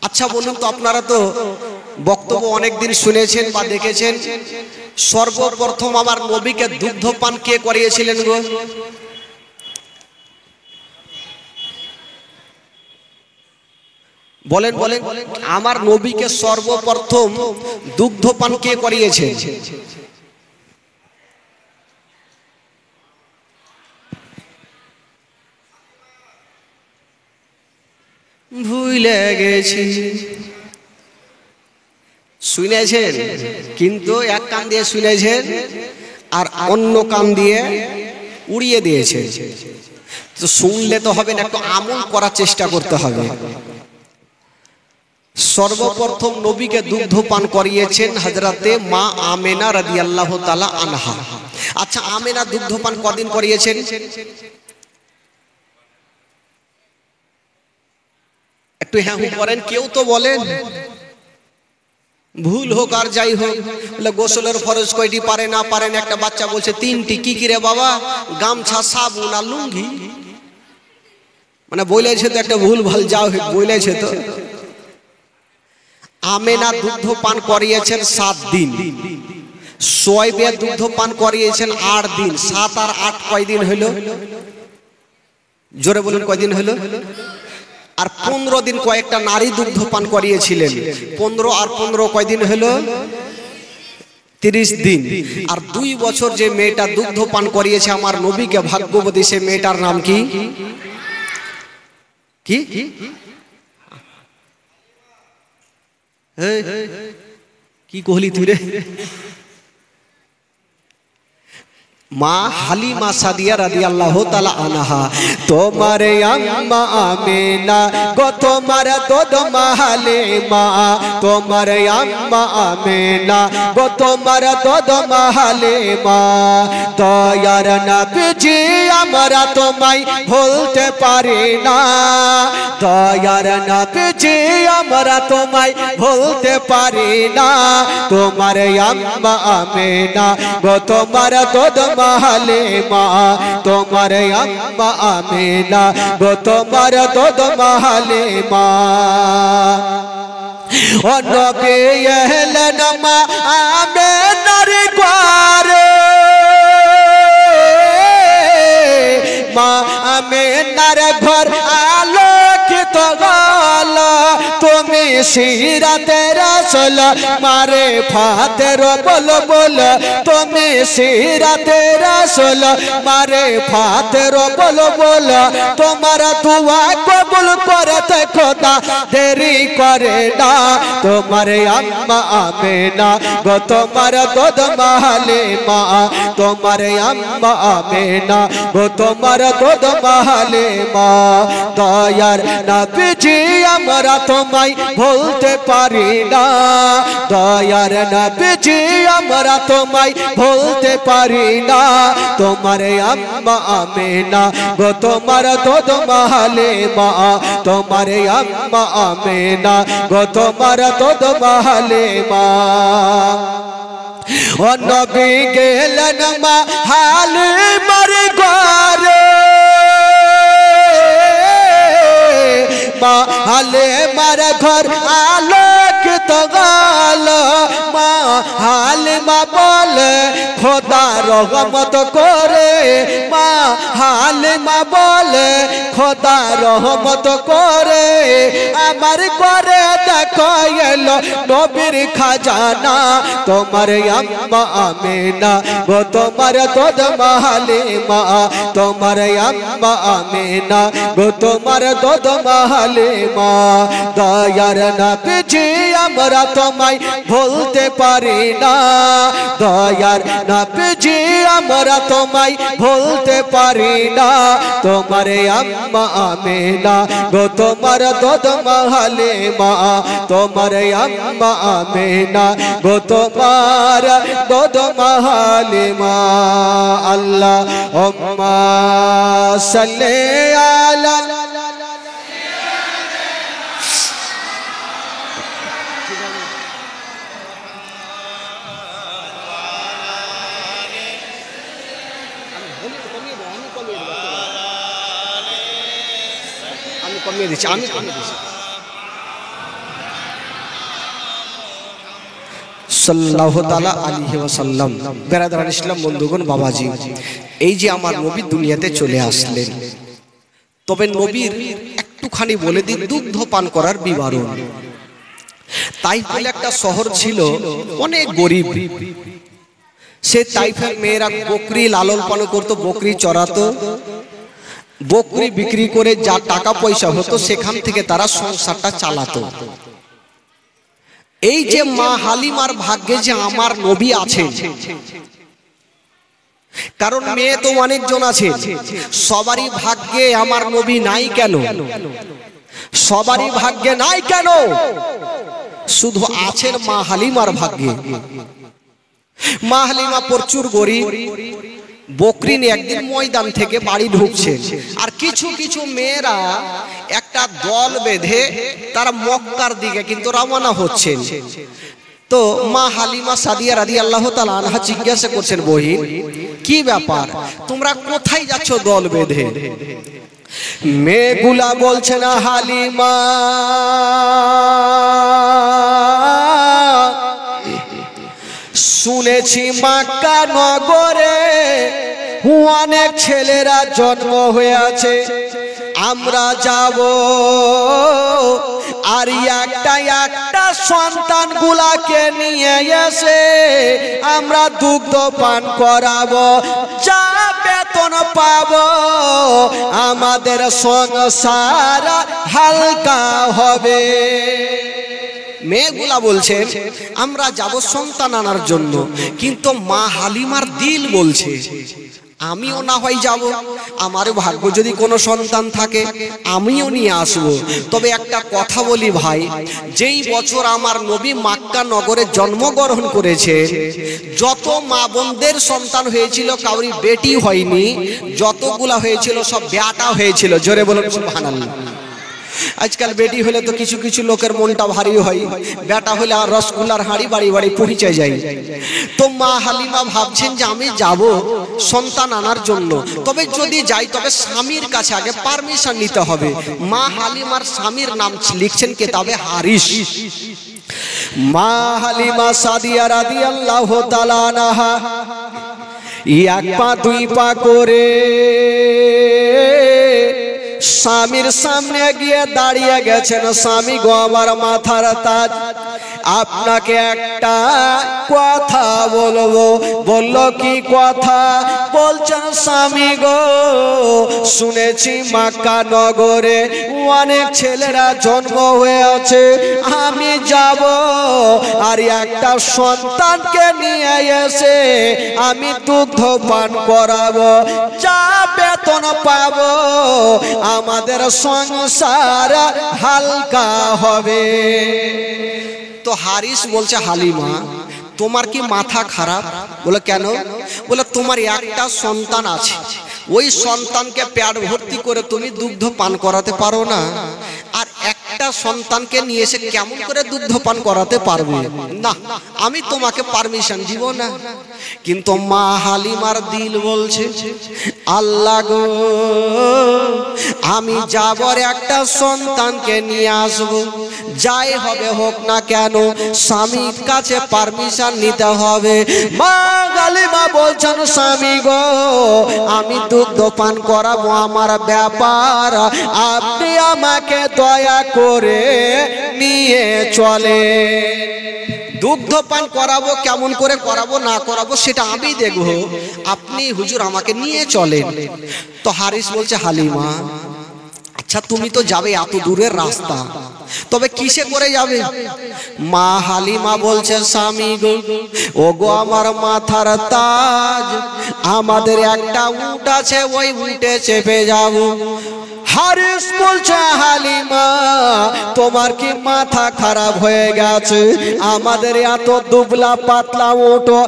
আচ্ছা বলুন তো আপনারা তো বক্তব্য অনেকদিন শুনেছেন বা দেখেছেন, সর্বপ্রথম আমার নবীকে দুগ্ধপান কে করিয়েছিলেন গো? বলেন বলেন, আমার নবীকে সর্বপ্রথম দুগ্ধপান কে করিয়েছেন? ভুলে গেছি। শুনেছেন কিন্তু এক কান দিয়ে শুনেছেন আর অন্য কান দিয়ে উড়িয়ে দিয়েছেন। তো শুনলে তো হবে না, একটু আমল করার চেষ্টা করতে হবে। সর্বপ্রথম নবীকে দুগ্ধ পান করিয়েছেন হযরতে মা আমেনা রাদিয়াল্লাহু তাআলা আনহা। আচ্ছা আমেনা দুগ্ধ পান কদিন করিয়েছেন? একটু হ্যাঁ করেন, কেউ তো বলেন ভুল হোক আর যাই হোক, বলে গোসলের ফরজ কয়টি পারে না পারেন? একটা বাচ্চা বলছে 3টি। কি কি রে বাবা? গামছা, সাবুন আর লুঙ্গি। মানে বলেছে তো একটা ভুল ভাল, যাও বলেছে তো। আমেনা দুগ্ধ পান করিয়েছেন 7 দিন, সোয়াইবে দুগ্ধ পান করিয়েছেন 8 দিন। 7 আর 8 কয়দিন হলো? জোরে বলুন, কয়দিন হলো? আর 15 দিন কয়েকটা নারী দুগ্ধ পান করিয়েছিলেন। 15 আর 15 কয়দিন হলো? 30 দিন। আর 2 বছর যে মেয়েটা দুগ্ধ পান করিয়েছে আমার নবীকে, ভাগ্যবতী, সে মেয়েটার নাম কি? কি কি কহলি তুই রে? মা হালিমা সাদিয়া রাদিয়াল্লাহু তাআলা আনহা। তোমার আম্মা আমেনা গো তোমার দুধ মাহালে মা, তোমার আম্মা আমেনা গো তোমার দুধ মাহালে মা। দয়ার নবীজি আমরা তোমায় ভুলতে পারি না, দয়ার নবীজি আমরা তোমায় ভুলতে পারি না। তোমার আম্মা আমেনা গো তোমার দুধ মাহালে মা, তোমার আম্মা আমেনা গো তোমার দুধ মাহালে মা। ও নবী এলেন মা আমেনার ঘরে, মা আমেনার ঘর আলোকিত গল। তুমি সিরাতে রাসূল মারে ফাতের বল বল, তুমি সিরাতে রাসূল মারে ফাতের বল বল। তোমার দুয়া কবুল করতে খোদা দেরি করে না। তোমার আম্মা আমেনা গো তোমার দুধ মাহালে মা, তোমার আম্মা আমেনা গো তোমার দুধ মাহালে মা। দয়ার নবীজি আমরা তোমায় ভুলতে পারি না, দয়ার নবীজি আমরা তোমায় ভুলতে পারি না। তোমার আম্মা আমেনা গো তোমার দুধ মাহালে মা, তোমার আম্মা আমেনা গো তোমার দুধ মাহালে মা। ও নবী গেলেন মা হালিমার ঘরে, মা হালিমার ঘর আলোকিত গল। মা হালিমা বলে খোদা রহমত করে, মা হালিমা বলে খোদা রহমত করে। আমার ঘরে দেখো এলো নবীর খাজানা। তোমার আম্মা আমেনা গো তোমার দুধ মাহালে মা, তোমার আম্মা আমেনা গো তোমার দুধ মাহালে মা। দয়ার নবীজি আমরা তোমায় ভুলতে পারি না, দয়ার নবীজি আমরা তোমায় ভুলতে পারি না। তোমার আম্মা আমেনা গো তোমার দুধ মাহালে মা, তোমার আম্মা আমেনা গো তোমার দুধ মাহালে মা। আল্লাহুম্মা সাল্লি আলা কমিয়ে দিচ্ছি, আমি কমিয়ে দিচ্ছি। সাল্লাল্লাহু তাআলা আলাইহি ওয়াসাল্লাম। বেরাদারান ইসলাম, বন্ধুগণ, বাবাজি, এই যে আমার নবী দুনিয়াতে চলে আসলেন, তবে নবীর একটুখানি বলে দিই দুগ্ধ পান করার বিবরণ। তাইফ বলে একটা শহর ছিল, অনেক গরিব। সে তাইফের মেয়েরা বকরি লালন পালন করতো, বকরি চড়াতো, বকরি বিক্রি করে যা টাকা পয়সা হতো সেখান থেকে তারা সংসারটা চালাতো। এই যে মা হালিমার ভাগ্যে যে আমার নবী আছেন, কারণ মেয়ে তো অনেকজন আছে, সবারই ভাগ্যে আমার নবী নাই কেন? সবারই ভাগ্যে নাই কেন? শুধু আছেন মা হালিমার ভাগ্যে। মা হালিমা প্রচুর গরিব। বকরি নিয়ে একদিন ময়দান থেকে বাড়ি ঢুকছে, আর কিছু কিছু মেয়েরা একটা দল বেঁধে তারা মক্কার দিকে কিন্তু রওনা হচ্ছেন। তো মা হালিমা সাদিয়া রাদিয়াল্লাহু তাআলা আনহা জিজ্ঞাসা করছেন, বহিন কি ব্যাপার, তোমরা কোথায় যাচ্ছ দল বেঁধে? মেয়েগুলা বলছে না, হালিমা শুনেছি মক্কা নগরে অনেক ছেলেরা জন্ম হয়ে আছে, আমরা যাব আর একটা একটা সন্তান গুলাকে নিয়ে এসে আমরা দুগ্ধ পান করাবো, যা বেতন পাবো আমাদের সংসার হালকা হবে। মেয়েগুলা বলছেন আমরা যাব সন্তান আনার জন্য, কিন্তু মা হালিমার দিল বলছে আমিও না হয় যাব, আমার ভাগ্য যদি কোনো সন্তান থাকে আমিও নিয়ে আসবো। তবে একটা কথা বলি ভাই, যেই বছর আমার নবী মক্কা নগরে জন্মগ্রহণ করেছে, যত মা বোনদের সন্তান হয়েছিল কাউরি বেটি হয়নি, যতগুলা হয়েছিল সব বেটা হয়েছিল। জোরে বলুন সুবহানাল্লাহ। আজকাল বেটি হলে তো কিছু কিছু লোকের মনটা ভারী হয়, বেটা হলে আর রসগোল্লার হাঁড়ি বাড়ি বাড়ি পৌঁছে যায়। তো মা হালিমা ভাবছেন যে আমি যাব সন্তান আনার জন্য, তবে যদি যাই তবে স্বামীর কাছে আগে পারমিশন নিতে হবে। মা হালিমার স্বামীর নাম লিখছেন কিতাবে হারিস। মা হালিমা সাদিয়া রাদিয়াল্লাহু তাআলা আনহা এক পা দুই পা করে স্বামীর সামনে গিয়ে দাঁড়িয়ে গেছেন। স্বামী গো আমার মাথার তাজ, আপনাকে একটা কথা বলবো। বলল কি কথা? বলছেন স্বামী গো শুনেছি মক্কা নগরে অনেক ছেলেরা জন্ম হয়ে আছে, আমি যাব আর একটা সন্তানকে নিয়ে এসে আমি দুগ্ধ পান করাবো, যা বেতন পাবো আমাদের সংসার হালকা হবে। তো হারিস বলছে হালিমা তোমার কি মাথা খারাপ? বলে কেন? বলে তোমার একটা সন্তান আছে, ওই সন্তানকে পেট ভর্তি করে তুমি দুগ্ধ পান করাতে পারো না, আর একটা সন্তানকে নিয়ে এসে কেমন করে দুগ্ধ পান করাতে পারবে? না, আমি তোমাকে পারমিশন দিব না। কিন্তু মা হালিমার দিল বলছে আল্লাহ গো আমি যাবর একটা সন্তানকে নিয়ে আসবো, যাই হবে হোক না কেন স্বামীর কাছে পারমিশন নিতে হবে। মা হালিমা বলছেন স্বামী গো আমি দুগ্ধ পান করাবো আমার ব্যাপার, আপনি আমাকে দয়া করে নিয়ে চলে। দুগ্ধ পান করাবো, কেমন করে করাবো না করাবো সেটা আমি দেখবো, আপনি হুজুর আমাকে নিয়ে চলেন। তো হারিস বলছে হালিমা আচ্ছা তুমি তো যাবে এত দূরের রাস্তা, তবে কিসে করে যাবে? মা হালিমা বলছে স্বামী গো ও গো আমার মাথার তাজ, আমাদের একটা উট আছে, ওই উটে চেপে যাব। হারিস বলছে হালিমা তোমার কি মাথা খারাপ হয়ে গেছে? আমাদের এত দুবলা পাতলা উটো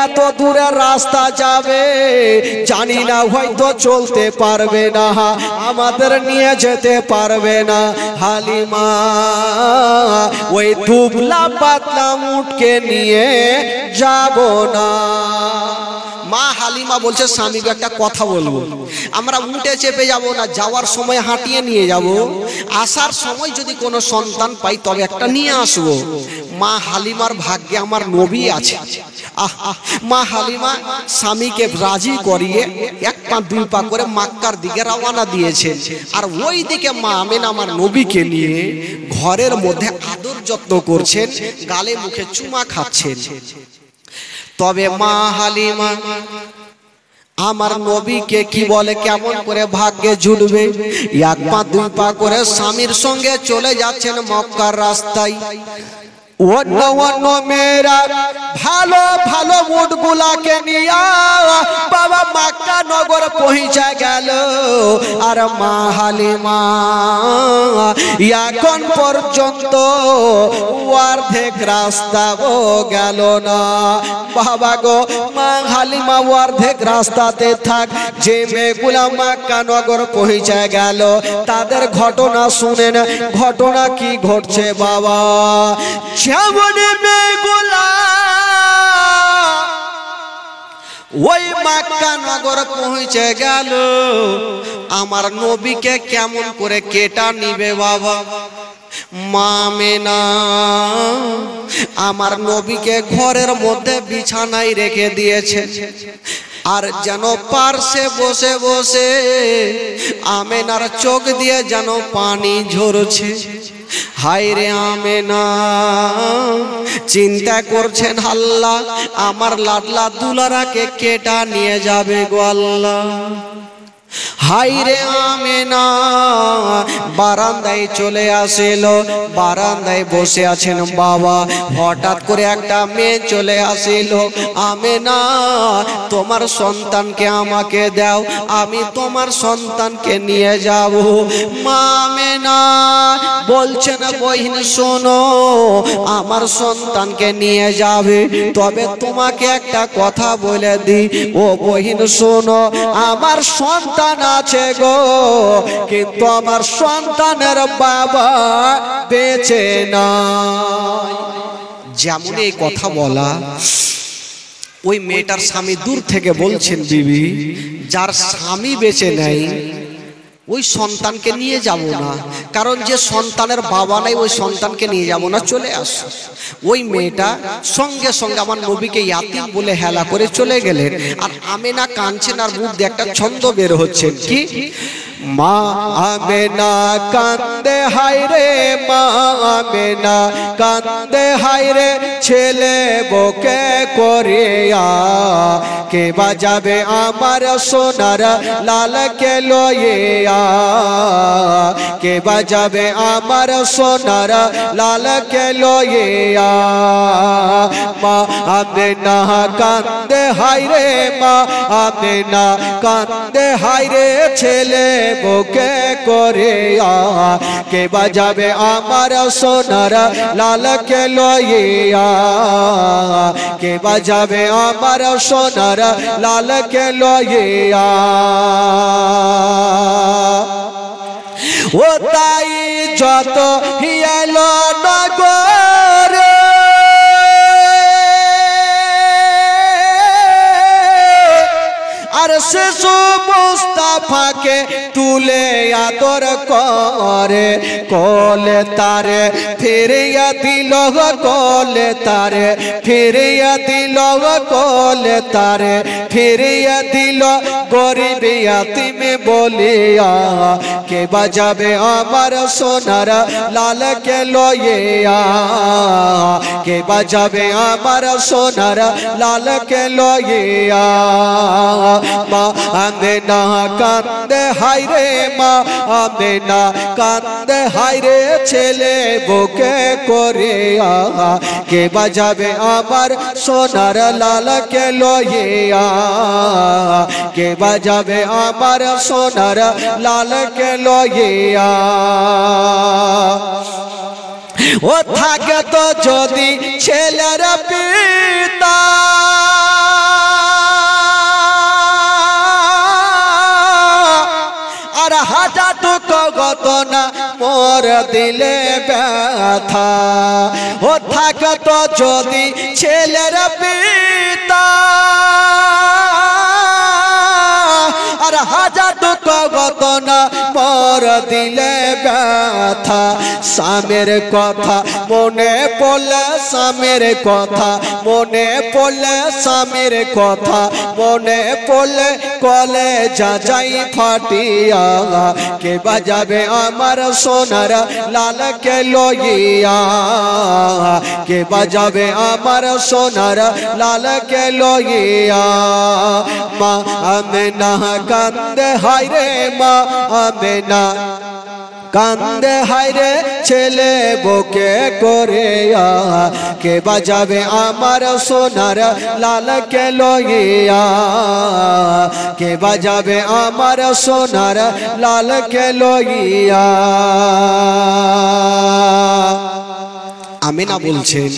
এত দূরের রাস্তা যাবে, জানি না হয়তো চলতে পারবে না, আমাদের নিয়ে যেতে পারবে না। হালিমা ওই দুবলা পাতলা উটকে নিয়ে যাব না। মা হালিমা বলছে স্বামীকে একটা কথা বলবো, আমরা উঠে চেপে যাব না, যাওয়ার সময় হাঁটিয়ে নিয়ে যাব, আসার সময় যদি কোনো সন্তান পাই তবে একটা নিয়ে আসবো। মা হালিমার ভাগ্যে আমার নবী আছে। মা হালিমা স্বামীকে রাজি করিয়ে এক পা দুই পা করে মক্কার দিকে রওনা দিয়েছে, আর ওই দিকে মা আমেনা আমার নবীকে নিয়ে ঘরের মধ্যে আদর যত্ন করছেন, গালে মুখে চুমা খাচ্ছেন। তবে মা হালিমা আমার নবীকে কি বলে কেমন করে ভাগ্যে জুটবে, এক পা দুই পা করে স্বামীর সঙ্গে চলে যাচ্ছেন মক্কার রাস্তায়। অন্য অন্য মেয়েরা ভালো ভালো উটগুলাকে নিয়ে বাবা মক্কা নগর পৌঁছে গেল, আর মা হালিমা এখন পর্যন্ত অর্ধেক রাস্তাও গেল না। বাবা গো মা হালিমা অর্ধেক রাস্তাতে থাক, যে মেয়েগুলা মক্কা নগর পৌঁছে গেল তাদের ঘটনা শুনেন, ঘটনা কি ঘটছে বাবা। যেমন মেয়েগুলা ওই মক্কা নগর পৌঁছে গেল, আমার নবীকে কেমন করে কেটা নিবে বাবা। মা আমেনা আমার নবীকে ঘরের মধ্যে বিছানায় রেখে দিয়েছে, আর যেন পার্শ্বে বসে বসে আমেনার চোখ দিয়ে যেন পানি ঝরছে। হায় রে আমেনা, চিন্তা করছেন আল্লাহ আমার লাডলা দুলারাকে কেটা নিয়ে যাবে গো আল্লাহ। হায় রে আমেনা বারান্দায় চলে আসিল, বারান্দায় বসে আছেন বাবা। হঠাৎ করে একটা মেয়ে চলে আসিল, আমেনা তোমার সন্তানকে আমাকে দাও, আমি তোমার সন্তানকে নিয়ে যাব। মা আমেনা বলছেন বহিন শোনো, আমার সন্তানকে নিয়ে যাবে, তবে তোমাকে একটা কথা বলে দিই ও বহিন শোনো, আমার সন্তান আছে গো, কিন্তু আমার সন্তানের বাবা বেঁচে নাই। যেমন এই কথা বলা, ওই মেয়েটার স্বামী দূর থেকে বলছেন বিবি, যার স্বামী বেঁচে নাই ওই সন্তানকে নিয়ে যাব না, কারণ যে সন্তানের বাবা নাই ওই সন্তানকে নিয়ে যাব না, চলে আসো। ওই মেয়েটা সঙ্গে সঙ্গে আমার নবীকে ইয়াতিম বলে হেলা করে চলে গেলেন। আর আমেনা কাঁদছেন, আর মুখ দিয়ে একটা ছন্দ বের হচ্ছে, কি মা আমেনা কান্দে হায় রে, মা আমেনা কান্দে হায় রে, ছেলে বকে করিয়া কে বাজাবে আমার সোনার লালকে লইয়া, কে বাজাবে আমার সোনার লালকে লইয়া। মা আমেনা কান্দে হায় রে, মা আমেনা কান্দে হায় রে, ছেলে বুকে করিয়া কে বাজাবে আমার সোনার লালকে লইয়া, কে বাজাবে আমার সোনার লালকে লইয়া। ও তাই যত হিয়ালো নগরে আর শিশু মুস্তাফাকে তুলে আদর করে, কোলে তারে ফিরিয়া দিল, কোলে তারে ফিরিয়া দিল, কোলে তারে ফিরিয়া দিল, গরিব ইয়াতিম বলিয়া কে বাজাবে আমার সোনার লালকে লইয়া, কে বাজাবে আমার সোনার লালকে লইয়া। মা আমেনা কান্দে হায় রে, মা আমেনা কান্দে হায় রে, ছেলে বুকে করিয়া কে বাজাবে আমার সোনার লালকে লইয়া, কে বাজাবে আমার সোনার লালকে লইয়া। ও থাকে তো যদি ছেলের পিতা আর হাজারটুকু ঘটনা মোর দিলে ব্যথা। ও থাকে তো যদি ছেলের পিতা আর হাজারটুকু ঘটনা মোর দিলে ব্যথা। স্বামীর কথা মনে পড়লে, স্বামীর কথা মনে পড়লে, স্বামীর কথা মনে পড়লে কলে যা যাই ফাটিয়া কে বাজাবে আমার সোনার লালকে লইয়া, কে বাজাবে আমার সোনার লালকে লইয়া। মা আমেনা কান্দে হায় রে, মা আমেনা কান্দে হায় রে, ছেলে বুকে করিয়া কে বাজাবে আমার সোনার লালকে লইয়া, কে বাজাবে আমার সোনার লালকে লইয়া। আমেনা বলছেন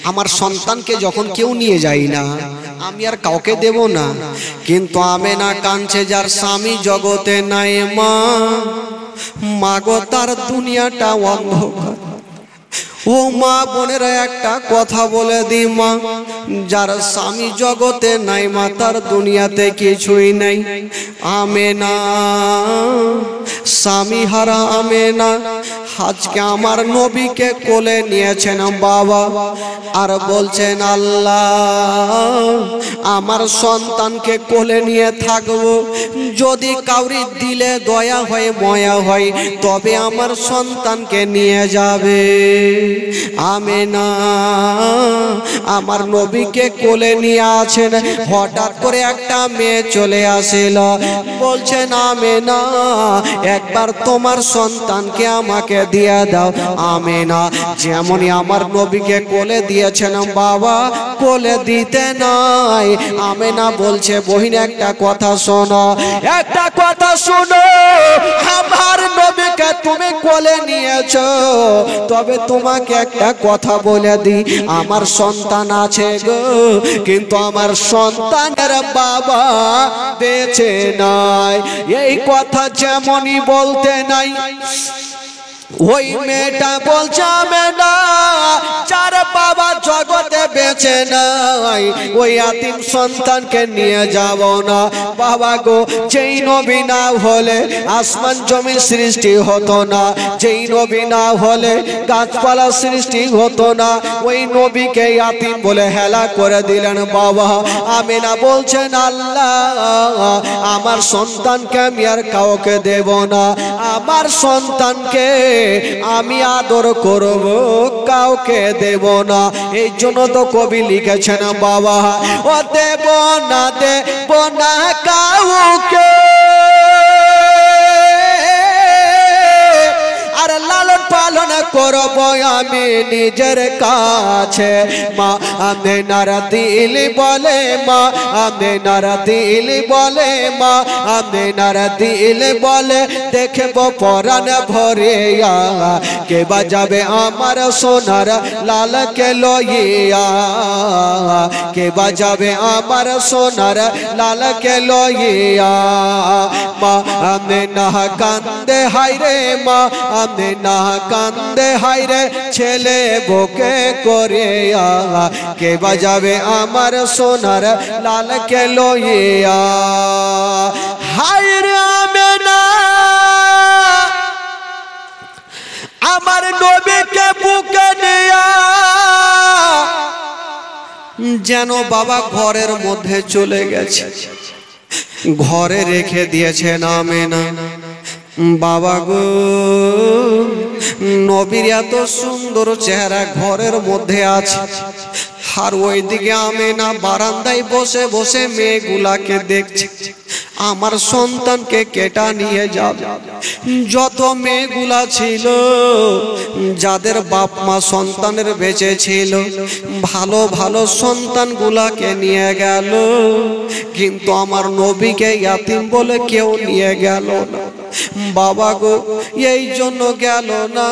আমার সন্তানকে যখন কেউ নিয়ে যায় না আমি আর কাউকে দেব না, কিন্তু আমেনা কাঁদছে যার স্বামী জগতে নাই। মা মাগো তার দুনিয়াটা অন্ধকার, ও মা বোনেরা একটা কথা বলে দি মা, যার স্বামী জগতে নাই মা তার দুনিয়াতে কিছুই নাই। আমেনা স্বামী হারা আমেনা আজকে আমার নবীকে কোলে নিয়েছেন বাবা, আর বলছেন আল্লাহ আমার সন্তানকে কোলে নিয়ে থাকবো, যদি কাউরি দিলে দয়া হয় ময়া হয় তবে আমার সন্তানকে নিয়ে যাবে। আমেনা আমার নবীকে কোলে নিয়ে আছেন, হঠাৎ করে একটা মেয়ে চলে আসিল, বলছেন আমেনা একবার তোমার সন্তানকে আমাকে দিয়ে দাও। আমেনা যেমনই আমার নবীকে কোলে দিয়েছেন বাবা, কোলে দিতে নাই। আমেনা বলছে বহিন একটা কথা শোনো, একটা কথা শোনো, আমার নবীকে তুমি কোলে নিয়েছো, তবে তোমাকে একটা কথা বলে দি, আমার সন্তান আছে গো, কিন্তু আমার সন্তানের বাবা বেঁচে নাই। এই কথা যেমনই বলতে নাই, ওই মেয়েটা বলছে আমেনা যার বাবা জগতে বেঁচে নাই ওই আতিম সন্তানকে নিয়ে যাব না। বাবা গো, যেই নবী না হলে আসমান জমিন সৃষ্টি হতো না, যেই নবী না হলে গাছপালা সৃষ্টি হতো না, ওই নবীকে আতিম বলে হেলা করে দিলেন বাবা। আমেনা বলছেন আল্লাহ আমার সন্তানকে আমি আর কাউকে দেব না, আমার সন্তানকে আমি আদর করব, কাউকে দেব না। এই জন্য তো কবি লিখেছেন বাবা, ও দেব না কাউকে, আর লালন পালন করব আমি নিজের কাছে। মা আমেনার দিল বলে, মা আমেনার দিল বলে, মা আমেনার দিল বলে দেখব পরাণ ভরিয়া, কে বাজাবে আমার সোনার লালকে লইয়া, কে বাজাবে আমার সোনার লালকে লইয়া। মা আমেনা কান্দে হায়রে, মা আমেনা কান্দে হায়রে ছেলে বুকে করিয়া, কে বাজাবে আমার সোনার লালকে লইয়া। হায়রে আমেনা আমার নবীকে বুকে নিয়া, যেন বাবা ঘরের মধ্যে চলে গেছে, ঘরে রেখে দিয়েছেন আমেনা। বাবা গো, নবীর এত সুন্দর চেহারা ঘরের মধ্যে আছে, আর ওইদিকে আমেনা বারান্দায় বসে বসে মেয়েগুলাকে দেখছে, আমার সন্তানকে কেটা নিয়ে যাবে। যত মেয়েগুলা ছিল যাদের বাপ মা সন্তানের বেঁচে ছিল, ভালো ভালো সন্তানগুলাকে নিয়ে গেল, কিন্তু আমার নবীকে ইয়াতিম বলে কেউ নিয়ে গেল না। বাবা গো, এই জন্য গেল না,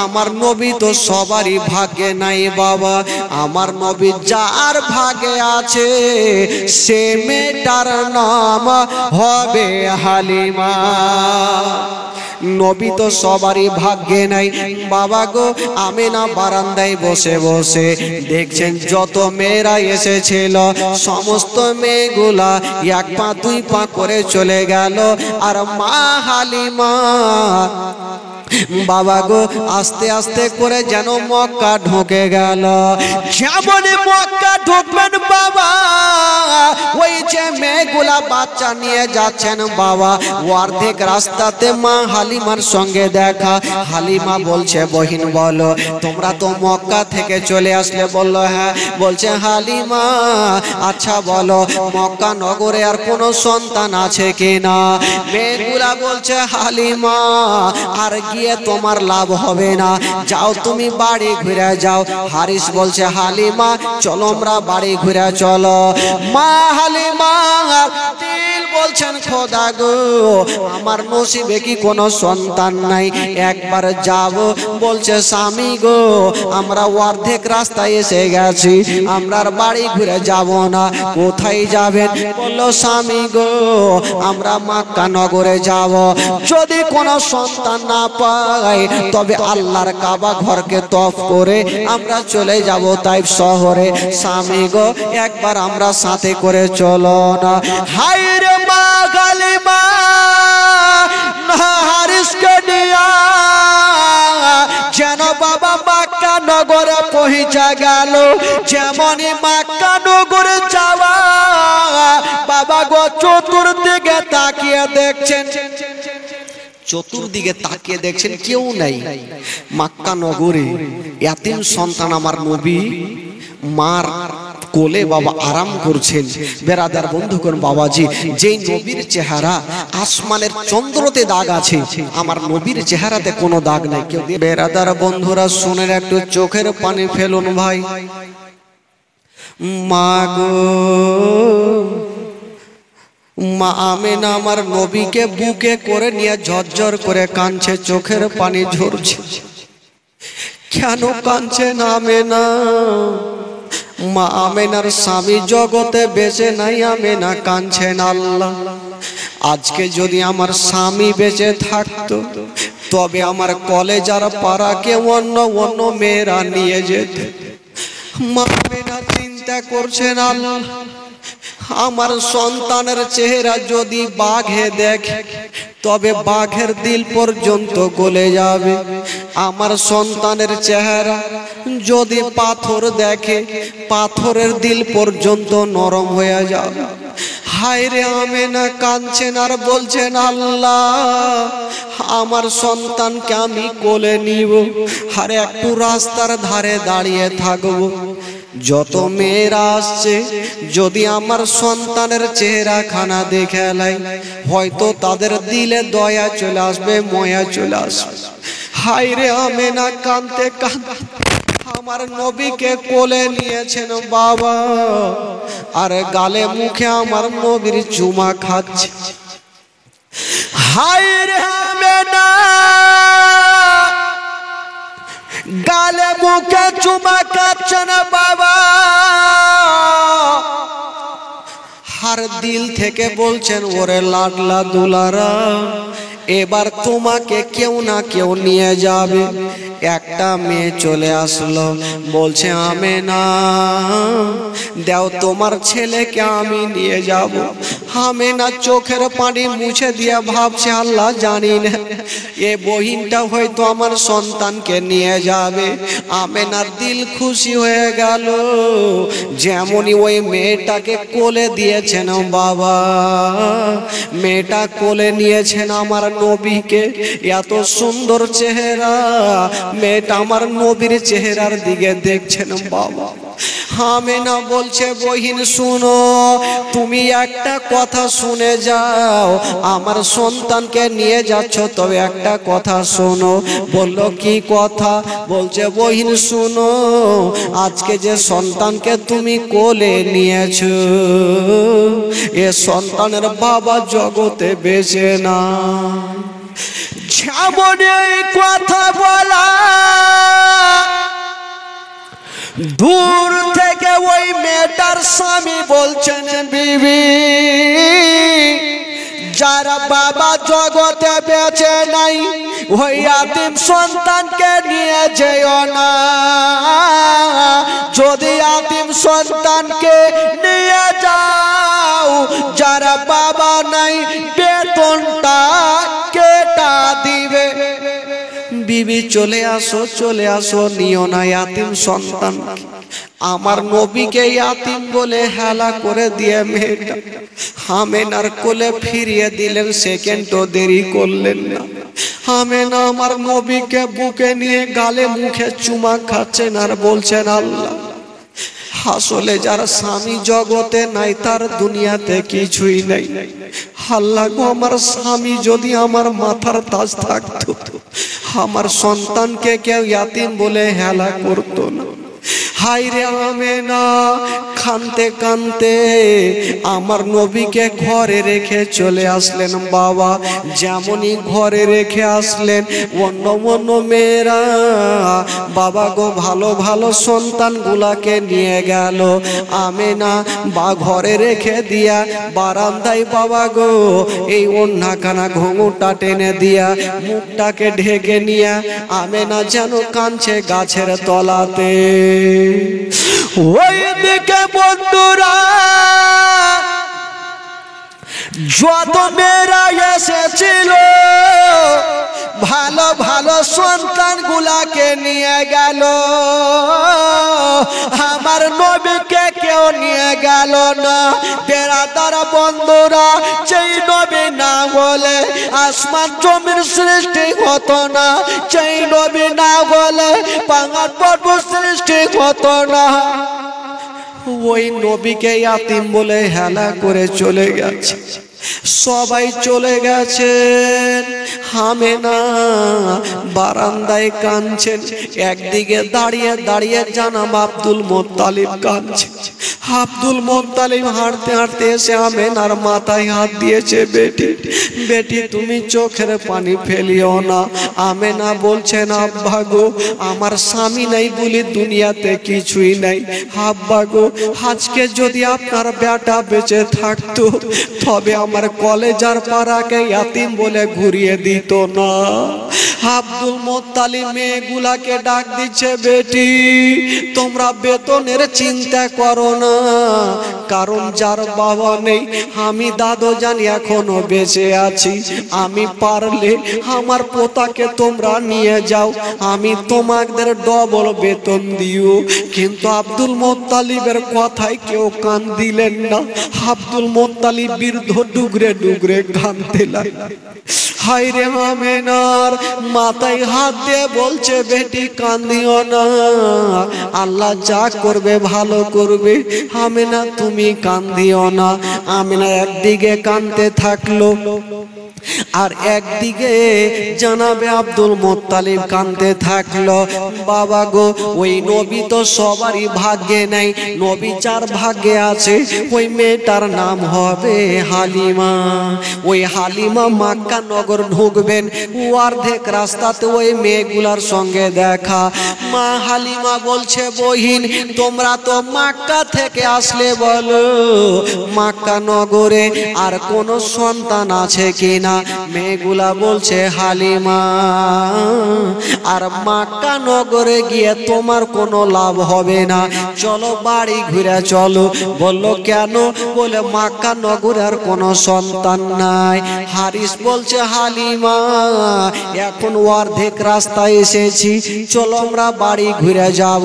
আমার নবী তো সবারই ভাগ্যে নাই বাবা, আমার নবী যার ভাগ্যে আছে সে মেয়েটার নাম হবে হালিমা। নবী তো সবারই ভাগ্যে নাই। বাবা গো, আমেনা বারান্দায় বসে বসে দেখছেন যত মেয়েরা এসেছিল সমস্ত মেয়েগুলা এক পা দুই পা করে চলে গেল, আর মা হালিমা বাবা গো আস্তে আস্তে করে যেন মক্কা ঢুকে গেল। যেমন মক্কা ঢুকবেন বাবা, ওই যে মেয়েগুলা বাচ্চা নিয়ে যাচ্ছেন বাবা, অর্ধেক রাস্তাতে মা হালিমার সঙ্গে দেখা। হালিমা বলছে বহিন বলো তোমরা তো মক্কা থেকে চলে আসলে? বললো হ্যাঁ। বলছে হালিমা আচ্ছা বলো মক্কা নগরে আর কোনো সন্তান আছে কিনা? মেয়েগুলা বলছে হালিমা আর গিয়ে তোমার লাভ হবে না, যাও তুমি বাড়ি ঘুরে যাও। হারিস বলছে হালিমা চলো আমরা বাড়ি ঘুরে চলো। মা হালিমা দিল বলছেন খোদা গো আমার নসিবে কি কোনো সন্তান নাই, একবার যাব। বলছে স্বামী গো আমরা অর্ধেক রাস্তায় এসে গেছি, আমরা আর বাড়ি ঘুরে যাব না। কোথায় যাবেন? বললো স্বামী গো আমরা মক্কা নগরে যাব। যদি কোনো সন্তান না পাই তবে আল্লাহর কাবা ঘরকে তওয়াফ করে আমরা চলে যাব তাইফ শহরে। স্বামী গো একবার আমরা সাথে করে চলো না। হায় রে মা গালিমা হারিসকে নিয়া যেন বাবা মক্কা নগরে পৌঁছে গেল। যেমনই মক্কা নগরে যাওয়া বাবা গো চতুর্দিকে তাকিয়ে দেখছেন, চতুর্দিকে তাকিয়ে দেখছেন কেউ নাই। মক্কা নগরে ইয়াতিম সন্তান আমার নবী মার কোলে বাবা আরাম করছেন। বেরাদার বন্ধুগণ বাবাজি, যেই নবীর চেহারা আসমানের চন্দ্রতে দাগ আছে, আমার নবীর চেহারাতে কোনো দাগ নাই। কেউ বেরাদার বন্ধুরা শুনেন, একটু চোখের পানি ফেলুন ভাই। মা গো মা আমেনা আমার নবীকে বুকে করে নিয়ে ঝরঝর করে কাঁদছে, চোখের পানি ঝরছে। কেন কাঁদছেন আমেনা? মা আমেনার স্বামী জগতে বেঁচে নাই, আমেনা কাঁদছেন আল্লাহ আজকে যদি আমার স্বামী বেঁচে থাকতো তবে আমার কলেজার পাড়াকে অন্য অন্য মেয়েরা নিয়ে যেত। মা আমেনা চিন্তা করছেন আল্লাহ আমার সন্তানের চেহারা যদি বাঘে দেখে তবে বাঘের দিল পর্যন্ত গলে যাবে। আমার সন্তানের চেহারা যদি পাথর দেখে পাথরের দিল পর্যন্ত নরম হয়ে যাবে। হায় রে আমেনা কাঁদছেন আর বলছেন আল্লাহ আমার সন্তানকে আমি কোলে নিব আর একটু রাস্তার ধারে দাঁড়িয়ে থাকবো। যত মেয়েরা আসছে যদি আমার সন্তানের চেহারা খানা দেখে লাই হয়তো তাদের দিলে দয়া চলে আসবে, ময়া চলে আসবে। হায় রে আমেনা কাঁদতে কাঁদতে আমার নবীকে কোলে নিয়েছেন বাবা, আর গালে মুখে আমার নবীর চুমা খাচ্ছে। হায় রে আমেনা গালে মুখে চুমা খাচ্ছে না বাবা, আর দিল থেকে বলছেন ওরে লাডলা দুলারা এবার তোমাকে কেউ না কেউ নিয়ে যাবে। একটা মেয়ে চলে আসলো, বলছে আমেনা দাও তোমার ছেলেকে আমি নিয়ে যাব। আমেনা চোখের পানি মুছে দিয়ে ভাবছে আল্লাহ জানি না এ বহিনটা হয়তো আমার সন্তানকে নিয়ে যাবে। আমেনার দিল খুশি হয়ে গেল, যেমনই ওই মেয়েটাকে কোলে দিয়েছেন বাবা, মেয়েটা কোলে নিয়েছেন আমার নবীকে। এত সুন্দর চেহারা, মেয়েটা আমার নবীর চেহারার দিকে দেখছেন বাবা। আমেনা বলছে বহিন শুনো, তুমি একটা কথা শুনে যাও, আমার সন্তানকে নিয়ে যাচ্ছ তবে একটা কথা শোনো। বলল কি কথা? বলছে বহিন শুনো, আজকে যে সন্তানকে তুমি কোলে নিয়েছো এ সন্তানের বাবা জগতে বেঁচে না। যেমন এই কথা বলা দূর থেকে ওই মেয়েটার স্বামী বলছেন বিবি যারা বাবা জগতে বেঁচে নাই ওই ইয়াতিম সন্তানকে নিয়ে যেও না। যদি ইয়াতিম সন্তানকে নিয়ে যাও যারা বাবা নাই বেতনটা কেটা দিবে। বিবি চলে আসো নিও না ইয়াতিম সন্তান। আমার নবীকে ইয়াতিম বলে হেলা করে দিয়ে মেয়েটা আমেনার কোলে ফিরিয়ে দিলেন, সেকেন্ডও দেরি করলেন না। আমেনা আমার নবীকে বুকে নিয়ে গালে মুখে চুমা খাচ্ছেন আর বলছেন আল্লাহ আসলে যার স্বামী জগতে নাই তার দুনিয়াতে কিছুই নাই। আল্লাহ গো আমার স্বামী যদি আমার মাথার তাজ থাকতো আমার সন্তানকে কেউ ইয়াতিম বলে হেলা করতো না। হায় রে আমেনা, কাঁদতে কাঁদতে আমার নবীকে ঘরে রেখে চলে আসলেন বাবা। যেমনই ঘরে রেখে আসলেন, অন্য অন্য মেয়েরা বাবা গো ভালো ভালো সন্তানগুলাকে নিয়ে গেল। আমেনা বা ঘরে রেখে দিয়া বারান্দায় বাবা গো এই ওন্নাখানা ঘুঙুরটা টেনে দিয়া মুখটাকে ঢেকে নিয়া আমেনা যেন কাঁদছে গাছের তলাতে। ওই দিকে বন্ধুরা যত মেয়েরা এসেছিল ভালো ভালো সন্তান গুলাকে নিয়ে গেল, আমার নবীকে কেউ নিয়ে গেল না। বেরাদার বন্ধুরা, যেই নবী না বলে আসমান জমির সৃষ্টি হতো না, যেই নবী না বলে পাহাড় পর্বত সৃষ্টি হতো না। ওই নবীকে ইয়াতিম বলে হেলা করে চলে গেছে, সবাই চলে গেছেন। আমেনা বারান্দায় কাঁদছেন, একদিকে দাঁড়িয়ে দাঁড়িয়ে জানাব আব্দুল মুত্তালিব কাঁদছে। আব্দুল মুত্তালিব হাঁটতে হাঁটতে এসে আমেনার মাথায় হাত দিয়েছে। বেটি বেটি তুমি চোখের পানি ফেলিও না। আমেনা বলছেন আব্বা গো আমার স্বামী নাই বলে দুনিয়াতে কিছুই নাই। আব্বা গো আজকে যদি আপনার বেটা বেঁচে থাকতো তবে আমার কলেজার পাড়াকে ইয়াতিম বলে ঘুরিয়ে দিত না। আব্দুল মুত্তালিব মেয়েগুলাকে ডাক দিচ্ছে, বেটি তোমরা বেতনের চিন্তা করো না, কারণ যার বাবা নেই আমি দাদু জানি এখনো বেঁচে আছি। আমি পারলে আমার পোতাকে তোমরা নিয়ে যাও, আমি তোমাদের ডবল বেতন দিও। কিন্তু আব্দুল মুত্তালিবের কথায় কেউ কান দিলেন না। আব্দুল মুত্তালিব বৃদ্ধ ডুগরে ডুগরে কাঁদতে লাগলেন। হায় রে আমেনার মাথায় হাত দিয়ে বলছে, বেটি কান্দিও না, আল্লাহ যা করবে ভালো করবে। আমেনা তুমি কান্দিও না। আমেনা একদিকে কাঁদতে থাকলো, আর একদিকে জানাবে আব্দুল মুত্তালিব কাঁদতে থাকলো। বাবা গো ওই নবী তো সবারই ভাগ্যে নাই, নবী যার ভাগ্যে আছে ওই মেয়েটার নাম হবে হালিমা। ওই হালিমা মক্কা নগর ঢুকবেন, অর্ধেক রাস্তাতে ওই মেয়েগুলার সঙ্গে দেখা। মা হালিমা বলছে, বহিন তোমরা তো মক্কা থেকে আসলে, বলো মক্কা নগরে আর কোন সন্তান আছে কিনা? মেয়েগুলা বলছে, হালিমা আর মক্কা নগরে গিয়ে তোমার কোনো লাভ হবে না, চলো বাড়ি ঘুরে চলো। বললো কেন? বলে মক্কা নগরে আর কোনো সন্তান নাই। হারিস বলছে, হালিমা এখন অর্ধেক রাস্তায় এসেছি, চলো আমরা বাড়ি ঘুরে যাব।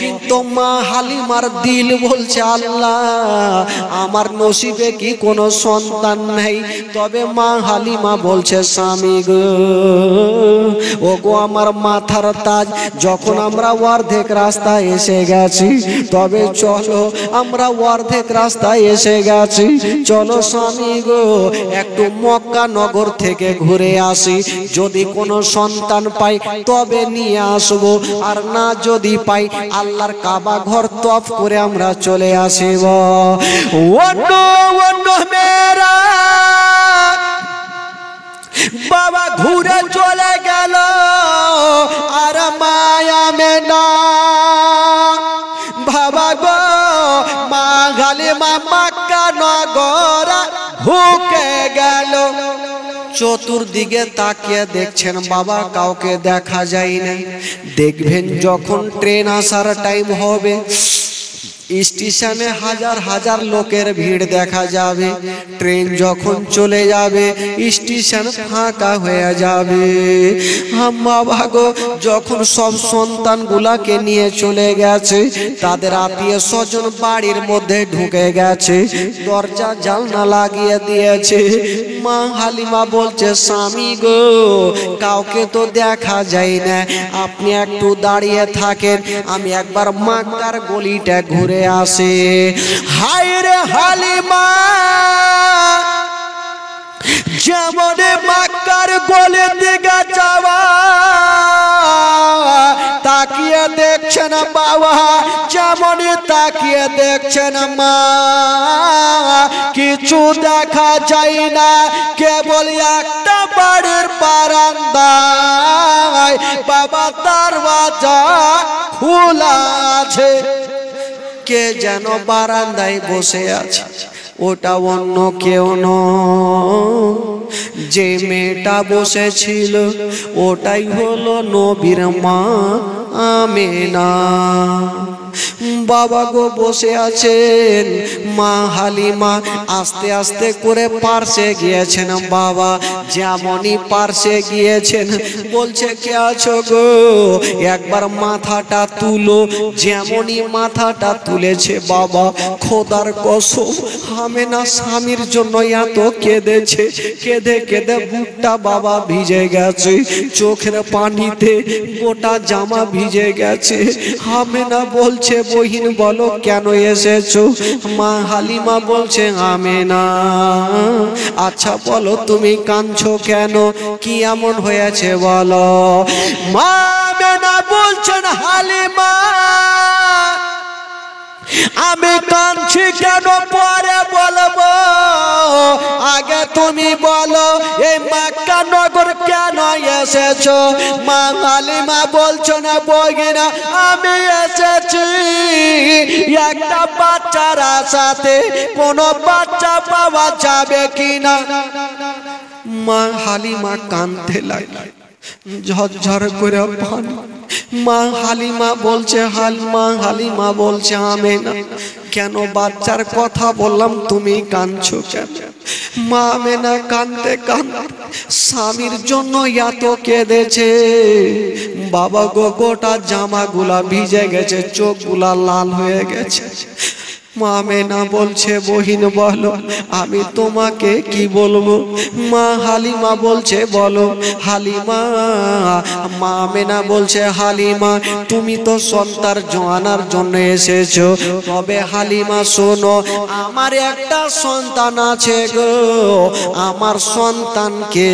কিন্তু মা হালিমার দিল বলছে, আল্লাহ আমার নসিবে কি কোনো সন্তান নেই? তবে মা হালিমা বলছে, স্বামী গো ও গো আমার মাথার তাজ, যখন আমরা অর্ধেক রাস্তায় এসে গেছি তবে চলো আমরা অর্ধেক রাস্তায় এসে গেছি, চলো স্বামী গো একটু মক্কা নগর থেকে ঘুরে আসি, যদি কোনো সন্তান পাই তবে নিয়ে আসবো, আর না যদি পাই আল্লাহর কাবা ঘর তফ করে আমরা চলে আসিব। অন্য অন্য মেয়েরা বাবা ঘুরে চলে গেল, আর মায়া মেনা বাবা গো মা হালিমা মক্কা নগর ঢুকে গেল। চতুর্দিকে তাকিয়ে দেখছেন বাবা কাউকে দেখা যায় না। দেখবেন যখন ট্রেন আসার টাইম হবে স্টেশনে হাজার হাজার লোকের ভিড় দেখা যাবে, ট্রেন যখন চলে যাবে স্টেশন ফাঁকা হয়ে যাবে। আম্মা ভাগো যখন সব সন্তানগুলাকে নিয়ে চলে গেছে, তাদের আত্মীয় স্বজন বাড়ির মধ্যে ঢুকে গেছে, দরজা জানলা লাগিয়ে দিয়েছে। মা হালিমা বলছে, স্বামী গো কাউকে তো দেখা যায় না, আপনি একটু দাঁড়িয়ে থাকেন, আমি একবার মক্কার গলিটা ঘুরে আসে। হায় রে হালিমা যেমন মক্কার গলির দিকে যাওয়া, তাকিয়ে দেখছেন বাবা, যেমনই তাকিয়ে দেখছেন মা, কিছু দেখা যায় না, কেবল একটা বাড়ির বারান্দায় বাবা দরওয়াজা খোলা আছে। কে যেন বারান্দায় বসে আছে, ওটা অন্য কেউ নয়, যে মেয়েটা বসেছিল ওটাই হলো নবীর মা আমেনা। বাবা গো বসে আছেন, মা হালিমা আস্তে আস্তে করে পার্শ্বে গিয়েছেন। বাবা যেমনই পার্শ্বে গিয়েছেন বলছে কে আছো গো, একবার মাথাটা তুলো। যেমনই মাথাটা তুলেছে বাবা, খোদার কসম আমেনা স্বামীর জন্য এত কেঁদেছে, কেঁদে কেঁদে বুকটা বাবা ভিজে গেছে, চোখের পানিতে গোটা জামা ভিজে গেছে। আমেনা বলছে বহিন বলো কেন এসেছো? মা হালিমা বলছে আমেনা আচ্ছা বলো তুমি কাঁদছো কেন, কি এমন হয়েছে বলো। মা আমেনা বলছেন হালিমা আমি কাঁদছি কেন পরে বলবো, আগে তুমি বলো এই মক্কা নগর কেন এসেছো? মা হালিমা বলছো না বগিনা আমি এসেছি একটা বাচ্চার আশাতে, কোনো বাচ্চা পাওয়া যাবে কিনা। মা হালিমা কাঁদতে লাগলেন, ঝরঝর করে পানি। মা হালিমা বলছে মা হালিমা বলছে আমেনা কেন বাচ্চার কথা বললাম তুমি কাঁদছো কেন? মা আমেনা কাঁদতে কাঁদতে স্বামীর জন্য এত কেঁদেছে বাবা গো, গোটা জামাগুলা ভিজে গেছে, চোখগুলা লাল হয়ে গেছে। মা আমেনা বলছে বহিন বলো আমি তোমাকে কি বলবো। মা হালিমা বলছে বলো। হালিমা মা আমেনা বলছে হালিমা তুমি তো সন্তান জোয়ানার জন্য এসেছো, তবে হালিমা শোনো আমার একটা সন্তান আছে গো, আমার সন্তানকে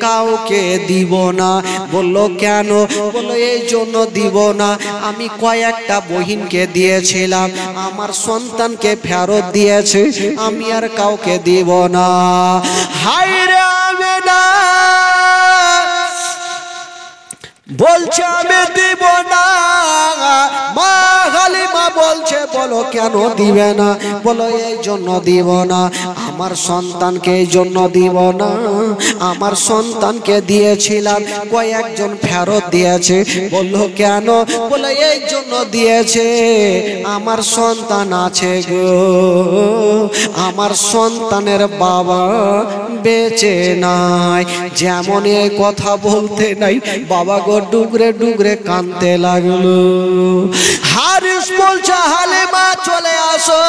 কাউকে দিব না। বললো কেন? বললো এই জন্য দিব না, আমি কয়েকটা বহিনকে দিয়েছিলাম, আমার সন্তানকে ফেরত দিয়েছে, আমি আর কাউকে দিব না। হায় রে আমেনা বলছে আমি দিব না। মা হালিমা বলছে বলো কেন দিবে না? বলো এই জন্য দিব না, আমার সন্তানকে এই জন্য দিব না, আমার সন্তানকে দিয়েছিলাম কয়েকজন ফেরত দিয়েছে। বললো কেন? বলো এই জন্য দিয়েছে আমার সন্তান আছে গো, আমার সন্তানের বাবা বেঁচে নাই। যেমন এই কথা বলতে নাই বাবা গো ডুগরে ডুগরে কাঁদতে লাগলো। হারিস বলছে হালিমা চলে আসো,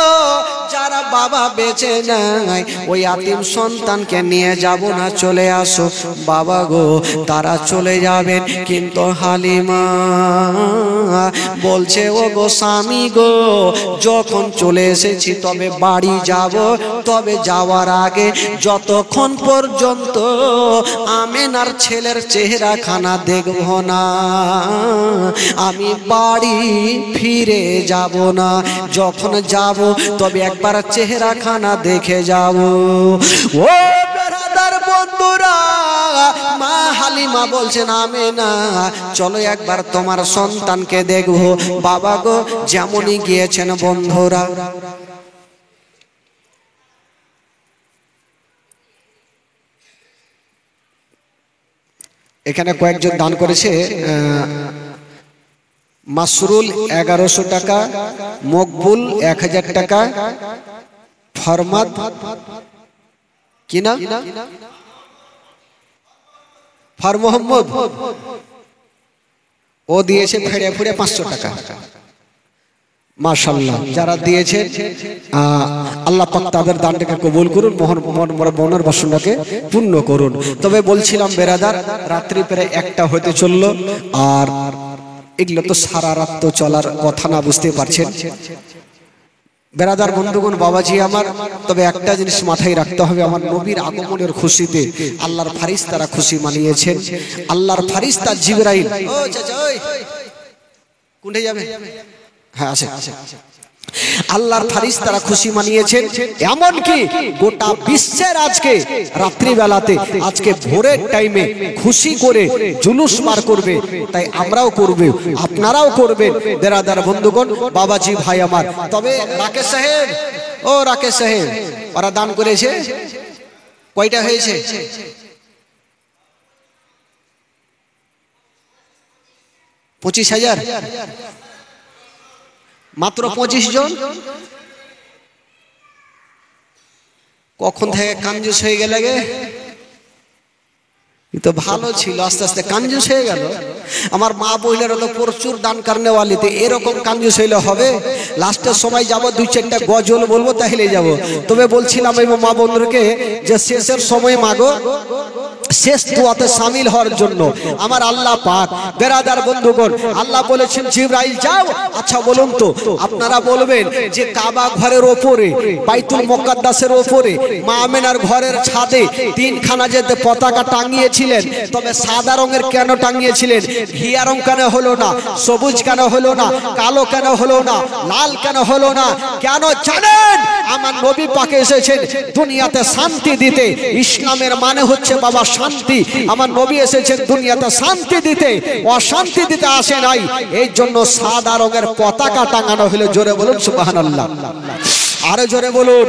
যারা বাবা বেঁচে নাই ওই আতিম সন্তানকে নিয়ে যাব না, চলে আসো। বাবা গো তারা চলে যাবেন, কিন্তু হালিমা বলছে ও গো স্বামী গো যখন চলে এসেছি তবে বাড়ি যাব, তবে যাওয়ার আগে যতক্ষণ পর্যন্ত আমেনার ছেলের চেহারা খানা দেখব না আমি বাড়ি ফিরে যাব না। যখন যাব তবে একবার চেহারা খানা দেখে যাব। ও বেরাদার বন্ধুরা, মা হালিমা বলছেন আমেনা চলো একবার তোমার সন্তানকে দেখবো। বাবা গো যেমনই গিয়েছেন বন্ধুরা, এখানে কয়েকজন দান করেছে। মাসরুল 1100 টাকা, মকবুল 1000 টাকা, ফরমাদ কিনা ফর মোহাম্মদ ও দিয়েছে ফেড়ে ফুড়ে 500 টাকা। মাশাআল্লাহ যারা দিয়েছেন আল্লাহ পাক তাদের দানটাকে কবুল করুন, মনের বাসনাকে পূর্ণ করুন। তবে বলছিলাম বেরাদার রাত্রি প্রায় 1টা হতে চলল, আর এগুলো তো সারা রাত তো চলার কথা না, বুঝতে পারছেন বেরাদার বন্ধুগণ বাবাজি আমার। তবে একটা জিনিস মাথায় রাখতে হবে, আমার নবীর আগমনের খুশিতে আল্লাহর ফারিস্তারা খুশি মানিয়েছেন। আল্লাহর ফারিস্তা জিবরাইল কোনটা যাবে? হ্যাঁ আসে। আল্লাহর ফারিস্তারা খুশি মানিয়েছেন, এমন কি গোটা বিশ্বের আজকে রাত্রিবেলাতে আজকে ভোরের টাইমে খুশি করে জুলুস মার করবে। তাই আমরাও করবে, আপনারাও করবেন বেরাদার বন্ধুগণ, বাবাজি ভাই আমার। তবে রাকেশ সাহেব, ও রাকেশ সাহেব, ওরা দান করেছে কয়টা হয়েছে? $25,000, মাত্র 25 জন। কখন থেকে কাঞ্জুস হয়ে গেল গে? তো ভালো ছিল, আস্তে আস্তে কাঞ্জুস হয়ে গেল। আমার মা বইলের তো প্রচুর দান করনে ওয়ালিতে, এরকম কাঞ্জুস হইলে হবে? লাস্টের সময় যাব, 2-4টা গজল বলবো তাহলে যাব। তবে বলছিলাম এই মা বন্ধুকে যে শেষের সময় মাগো শেষ দোয়াতে শামিল হওয়ার জন্য আমার আল্লাহ পাক বেরাদার বন্ধুগণ, আল্লাহ বলেছেন জিবরাইল যাও। আচ্ছা বলুন তো, আপনারা বলবেন যে কাবা ঘরের ওপরে, বাইতুল মুকাদ্দাসের ওপরে, মা আমেনার ঘরের ছাদে 3খানা যে পতাকা টাঙিয়েছিলেন, তবে সাদা রঙের কেন টাঙিয়েছিলেন? ঘিয়া রং কেন হলো না? সবুজ কেন হলো না? কালো কেন হলো না? লাল কেন হলো না? কেন জানেন? আমার নবী পাকে এসেছেন দুনিয়াতে শান্তি দিতে। ইসলামের মানে হচ্ছে বাবা শান্তি। আমার নবী এসেছেন দুনিয়াতে শান্তি দিতে, অশান্তি দিতে আসে নাই। এই জন্য সাদা রঙের পতাকা টাঙানো হলো। জোরে বলুন সুবহানাল্লাহ, আরো জোরে বলুন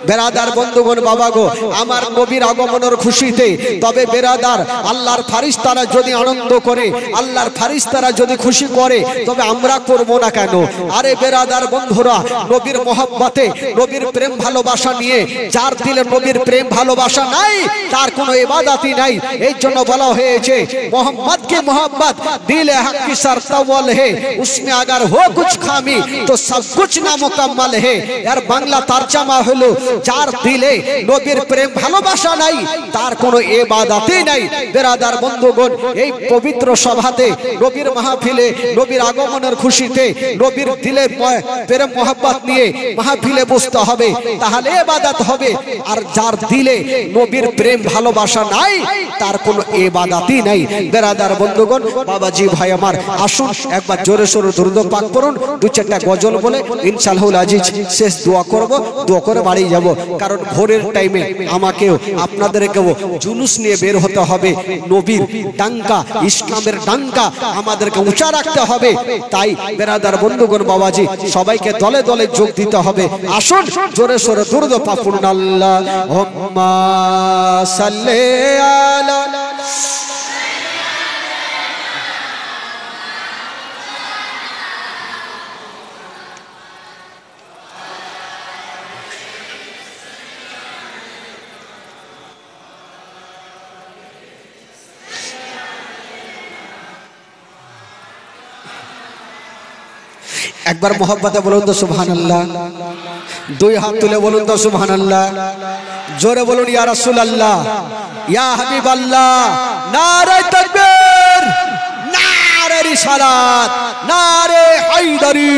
বেরাদার বন্ধুগণ। বাবা গো, আমার নবীর আগমনের খুশিতে তবে বেরাদার আল্লাহর ফারিস্তারা যদি আনন্দ করে, আল্লাহর ফারিস্তারা যদি খুশি করে, তবে আমরা করব না কেন? আরে বেরাদার বন্ধুরা, নবীর মহব্বতে, নবীর প্রেম ভালোবাসা নিয়ে যার দিলে নবীর প্রেম ভালোবাসা নাই, তার কোনো ইবাদতই নাই। এই জন্য বলা হয়েছে मोहम्मद की मोहब्बत दिल हक की सरतवल है, उसमें अगर हो कुछ खामी तो सब कुछ नामुकम्मल है। यार बांग्ला तर्जमा हलो যার দিলে নবীর প্রেম ভালোবাসা নাই, তার কোনো ইবাদতই নাই। বেরাদার বন্ধুগণ, এই পবিত্র সভাতে, নবীর মাহফিলে, নবীর আগমনের খুশিতে, নবীর দিলে প্রেম মোহাব্বত নিয়ে মাহফিলে বসতে হবে, তাহলে ইবাদত হবে। আর যার দিলে নবীর প্রেম ভালোবাসা নাই, তার কোনো ইবাদতই নাই। বেরাদার বন্ধুগণ, বাবাজি ভাই আমার, আসুন একবার জোরে সোরে দরুদ পাক পড়ুন, 2-4টা গজল বলে ইনশাআল্লাহুল আজিজ শেষ দোয়া করব, দোয়া করে বাড়ি যাব। কারণ ভোরের টাইমে আমাকেও আপনাদেরকেও জুলুস নিয়ে বের হতে হবে। নবীর ডাঙ্কা, ইসলামের ডাঙ্কা আমাদেরকে উঁচা রাখতে হবে। তাই বেরাদার বন্ধুগণ, বাবাজি সবাইকে দলে দলে যোগ দিতে হবে। আসুন জোরে সোরে দরুদ পাক পড়ুন। আল্লাহুম্মা সাল্লি আলা একবার মোহাব্বতে বলুন তো সুবহানাল্লাহ, 2 হাত তুলে বলুন তো সুবহানাল্লাহ, জোরে বলুন ইয়া রাসূলুল্লাহ, ইয়া হাবিবাল্লাহ। নারে তাকবীর, নারে রিসালাত, নারে হায়দারি,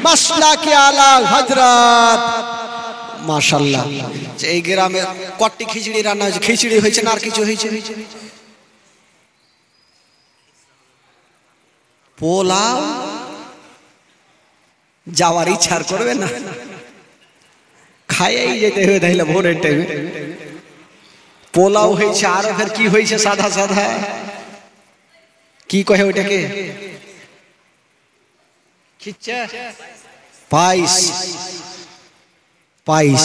মাসলাকে আলা হযরত। মাশাআল্লাহ। এই গ্রামে কটি খিচুড়ি রান্না হয়েছে? খিচুড়ি হয়েছে না আর কিছু হয়েছে? পোলাও যাওয়ার ইচ্ছা করবে না, খাইয়াই যেতে হবে তাইলে ভোরের টাইমে। পোলাও হয়েছে, আর ফের কি হয়েছে? সাদা সাদা কি কহে ওইটাকে? পায়েস, পায়েস।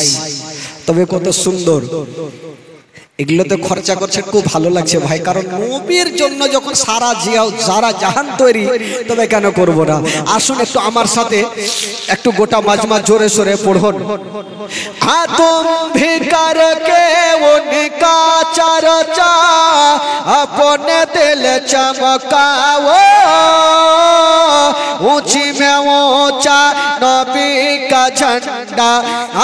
তবে কত সুন্দর, এগুলোতে খরচা করছে, খুব ভালো লাগছে ভাই। কারণ নবীর জন্য যখন সারা জাহান তৈরি, তবে কেন করব না? আসুন একটু আমার সাথে একটু গোটা মাজমা জোরে সোরে পড়ুন। তুম भी करके उनका चर्चा अपने दिल चमकाओ, ऊंची में ऊंचा नबी का झंडा,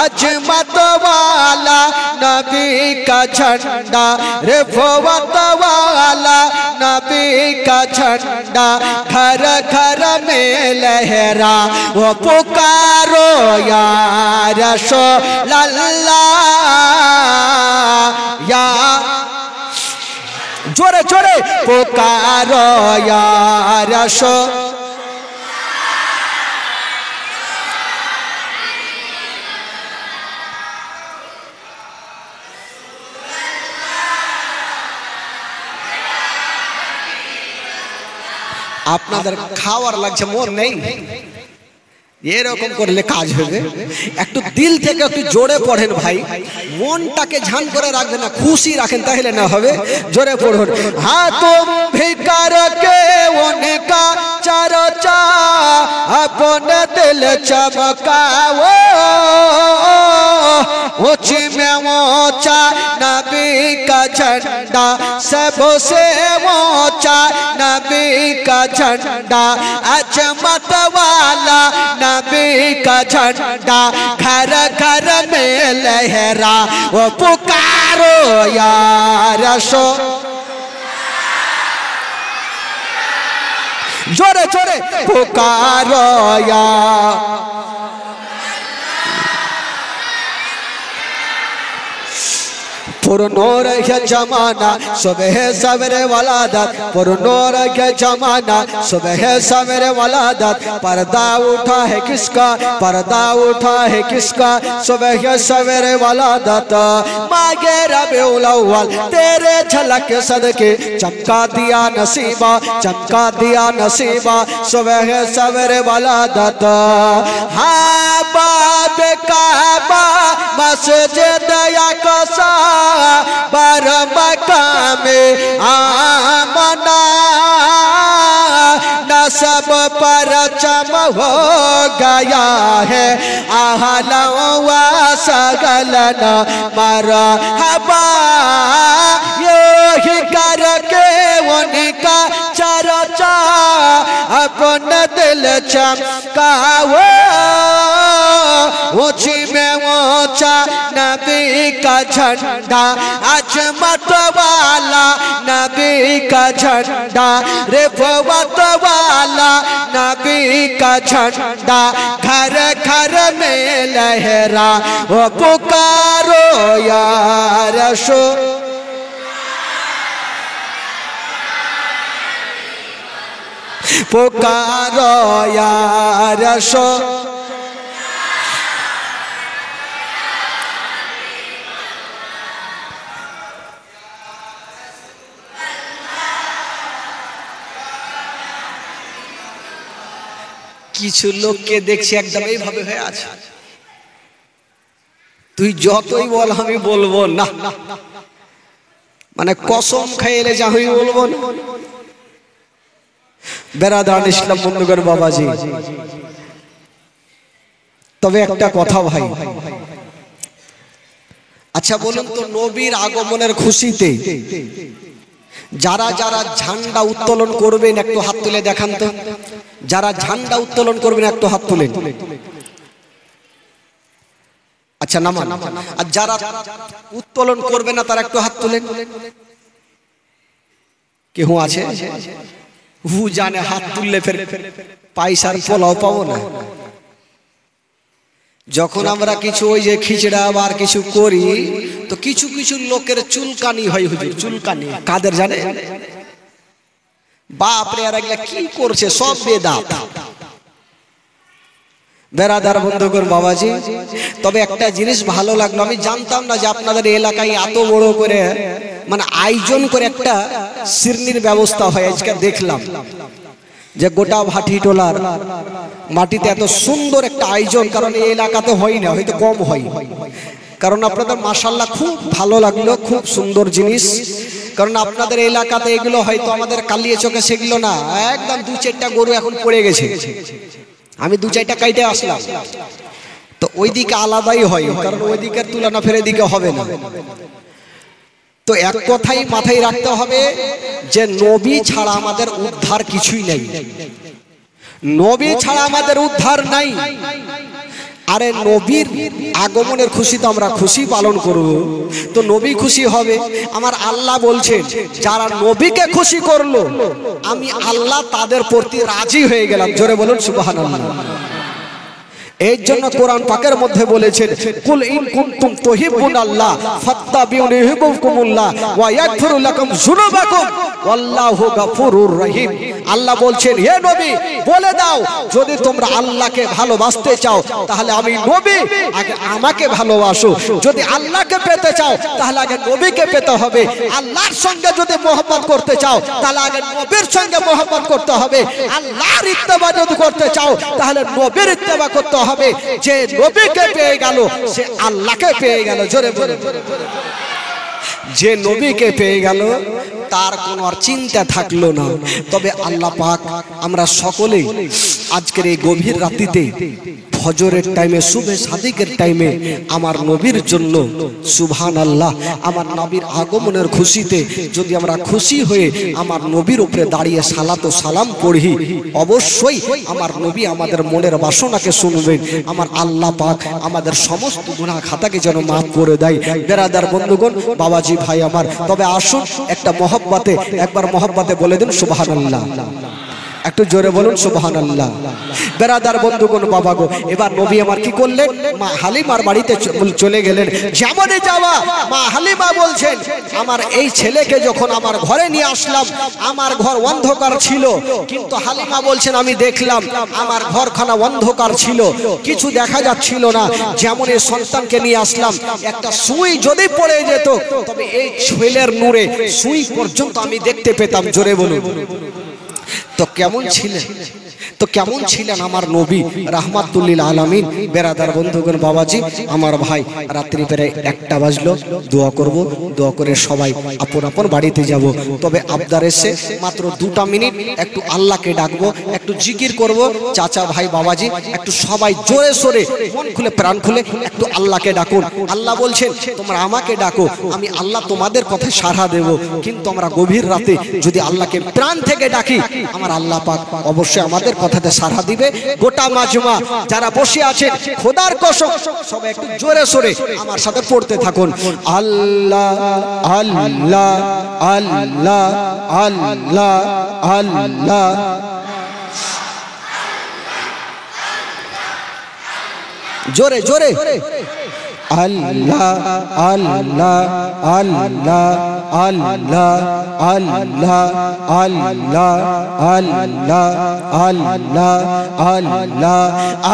अजमत वाला नबी का झंडा, रिफ़वत वाला नबी का झंडा, घर घर में लहरा वो पुकारो या रसूल अल्लाह, या जोरे जोरे पुकारो या रसूल। আপনাদের খাওয়ার লাগছে, মন নেই, এরকম করলে কাজ হবে। একটু দিল থেকে একটু জোরে পড়েন ভাই, মনটাকে ঝান করে রাখবেন না, খুশি রাখেন, তাহলে না হবে। জোরে পড়ুন। হ্যাঁ তুম ভিকার কে উনকা চর্চা अपने दिल चमकाओ, ऊंची में ऊंचा नबी का झंडा, सबसे ऊंचा नबी का झंडा, अजमत वाला नबी का झंडा, घर घर में लहरा वो पुकारो या रसूल। जोरे जोरे पुकारो या पुरनोर के जमाना सुबह सवेरे वलादत, पुरनोर के जमाना सुबह सवेरे वलादत, पर्दा उठा है किसका, पर्दा उठा है किसका, सुबह सवेरे वलादत, मांगे रबीउल अव्वल तेरे झलक सदके, चमका दिया नसीबा, चमका दिया नसीबा, सुबह सवेरे वलादत। हाँ बाब काबा मस्जिद अक़सा बर मकामे आमना, नसब पर चम हो गया है आहला व सगलन मरहबा, यही करके उनका चर्चा अपना दिल चमकाओ, ऊंची में ऊंचा नबी का झंडा, अजमत वाला नबी का झंडा, रिफ़वत वाला नबी का झंडा, घर घर में लहरा वो पुकारो या रसूल। पुकारो या रसूल। কিছু লোককে দেখছি একদম এইভাবে হয়ে আছে, তুই যতই বল আমি বলবো না, মানে কসম খাইলে যা আমি বলবো না। বেরাদান ইসলাম বন্ধুগণ বাবাজি, তবে একটা কথা ভাই, আচ্ছা বলুন তো, নবীর আগমনের খুশিতে যারা যারা ঝান্ডা উত্তোলন করবেন একটু হাত তুলে দেখান তো, যারা ঝান্ডা উত্তোলন করবেন একটু হাত তুলেন। আচ্ছা নামান। আর যারা উত্তোলন করবে না তারা একটু হাত তুলেন। কেউ আছে? হু জানে হাত তুললে ফের পয়সার পোলাও পাবো না। যখন আমরা কিছু ওই যে খিচড়া বা কিছু করি তো কিছু কিছু লোকের চুলকানি হয়, হুজুর চুলকানি কাদের জানে? বাপ রে, আর এগুলা কি করছে, সব বেদাত। বেরাদার বন্ধুগণ বাবাজি, তবে একটা জিনিস ভালো লাগলো, আমি জানতাম না যে আপনাদের এলাকায় এত বড় করে মানে আয়োজন করে একটা শিরনির ব্যবস্থা হয়। আজকে দেখলাম যে গোটা ভাটি টোলার মাটিতে এত সুন্দর একটা আয়োজন, কারণ এই এলাকাতে হয় না, হয়তো কম হয়। কারণ আপনাদের মাশাআল্লাহ খুব ভালো লাগলো, খুব সুন্দর জিনিস। কারণ আপনাদের এলাকাতে এগুলো হয়তো আমাদের কালিয়ে চোখে সেগুলো না, একদম দু চারটা গরু এখন পড়ে গেছে, আমি দু চারটা কাইটে আসলাম, তো ওইদিকে আলাদাই হয়, কারণ ওইদিকের তুলনা ফের এদিকে হবে না। তো এক কথাই মাথায় রাখতে হবে যে নবী ছাড়া আমাদের উদ্ধার কিছুই নেই, নবী ছাড়া আমাদের উদ্ধার নাই। আরে নবীর আগমনের খুশি তো আমরা খুশি পালন করব, তো নবী খুশি হবে। আমার আল্লাহ বলছেন যারা নবীকে খুশি করলো আমি আল্লাহ তাদের প্রতি রাজি হয়ে গেলাম। জোরে বলুন সুবহানাল্লাহ। এই জন্য কোরআন পাকের মধ্যে বলেছেন, কুল ইন কুনতুম তুহিব্বুনাল্লাহ ফাত্তাবিউনি ইউহিব্বুকুমুল্লাহ ওয়া ইয়াগফিরু লাকুম যুনুবাকুম ওয়াল্লাহু গফুরুর রহিম। আল্লাহ বলছেন হে নবী বলে দাও যদি তোমরা আল্লাহকে ভালোবাসতে চাও তাহলে আমি নবী আগে আমাকে ভালোবাসো, যদি আল্লাহকে পেতে চাও তাহলে আগে নবীকে পেতে হবে, আল্লাহর সঙ্গে যদি মহব্বত করতে চাও তাহলে আগে নবীর সঙ্গে মহব্বত করতে হবে, আল্লাহর ইত্তেবা যদি করতে চাও তাহলে নবীর ইত্তেবা করতে হবে। যে নবীকে পেয়ে গেল সে আল্লাহকে পেয়ে গেল। জোরে বলে, যে নবীকে পেয়ে গেল তার কোনো আর চিন্তা থাকলো না। তবে আল্লাহ পাক আমরা সকলেই আজকের এই গভীর রাতিতে ফজরের টাইমে শুভে সাদিকের টাইমে আমার নবীর জন্য সুবহানাল্লাহ আমার নবীর আগমনের খুশিতে যদি আমরা খুশি হয়ে আমার নবীর উপরে দাঁড়িয়ে সালাত ও সালাম পড়ি, অবশ্যই আমার নবী আমাদের মনের বাসনাকে শুনবেন। আমার আল্লাহ পাক আমাদের সমস্ত গুনাহ খাতাকে যেন মাফ করে দেয়। বেরাদার বন্ধুগণ, বাবাজি ভাই আমার, তবে আসুন একটা মহব্বতে একবার মহব্বতে বলে দিন সুবহানাল্লাহ, একটু জোরে বলুন সুবহানাল্লাহ। বেরাদার বন্ধুগণ, বাবা গো, এবার নবী আমার কি করলেন? মা হালিমার বাড়িতে চলে গেলেন। যেমনই যাওয়া মা হালিমা বলছেন আমার এই ছেলেকে যখন আমার ঘরে নিয়ে আসলাম আমার ঘর অন্ধকার ছিল, কিন্তু হালিমা বলছেন আমি দেখলাম আমার ঘরখানা অন্ধকার ছিল, কিছু দেখা যাচ্ছিল না। যেমন এই সন্তানকে নিয়ে আসলাম একটা সুই যদি পড়ে যেত তবে এই ছেলের নূরে সুই পর্যন্ত আমি দেখতে পেতাম। জোরে বলুন, তো কেমন ছিলেন, তো কেমন ছিলেন আমার নবী রাহমাতুল্লিল আলামিন। বেরাদার বন্ধুগণ, বাবাজি আমার ভাই, রাত্রি প্রায় 1টা বাজলো। দোয়া করব, দোয়া করে সবাই আপন আপন বাড়িতে যাব। তবে আবদার এসে মাত্র 2টা মিনিট একটু আল্লাহকে ডাকবো, একটু জিকির করব। চাচা ভাই বাবাজি একটু সবাই জোরে সোরে মন খুলে প্রাণ খুলে একটু আল্লাহকে ডাকুন। আল্লাহ বলছেন তোমরা আমাকে ডাকো, আমি আল্লাহ তোমাদের কথায় সাড়া দেব। কিন্তু আমরা গভীর রাতে যদি আল্লাহকে প্রাণ থেকে ডাকি আমার আল্লাহ পাক অবশ্যই আমাদের কথাতে সাড়া দিবে। গোটা মাজমা যারা বসে আছেন খোদার কসম সবাই একটু জোরে সোরে আমার সাথে পড়তে থাকুন। আল্লাহ আল্লাহ আল্লাহ আল্লাহ আল্লাহ, জোরে জোরে আল্লাহ আল্লাহ আল্লাহ আল্লাহ আল্লাহ আল্লাহ আল্লাহ আল্লাহ আল্লাহ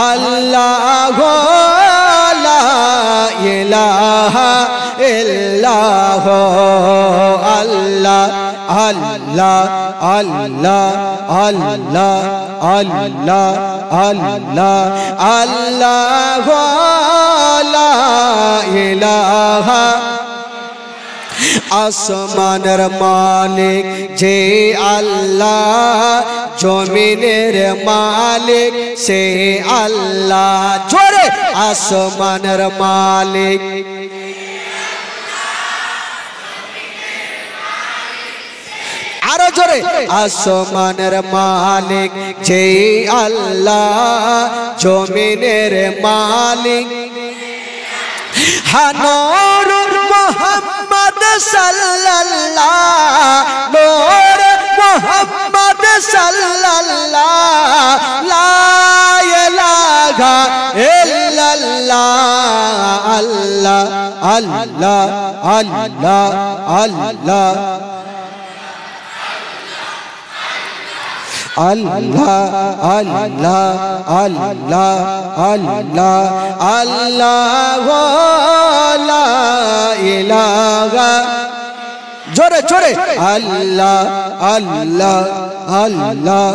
আল্লাহ লা ইলাহা ইল্লাহ আল্লাহ আল্লাহ আল্লাহ আল্লাহ আল্লাহ আল্লাহ আল্লাহ লা ইলাহা। আসমানের মালিক যে আল্লাহ, জমিনের মালিক সে আল্লাহ। জোরে আসমানের মালিক, আরো জোরে আসমানের মালিক যে আল্লাহ, জমিনের মালিক হানূর মুহাম্মদ সাল্লাল্লাহ, নূর মুহাম্মদ সাল্লাল্লাহ, লা ইলাহা ইল্লাল্লাহ আল্লাহ আল্লাহ আল্লাহ আল্লাহ আল্লাহ আল্লাহ আল্লাহ আল্লাহ আল্লাহ লা ইলাহা। জোরে জোরে আল্লাহ আল্লাহ আল্লাহ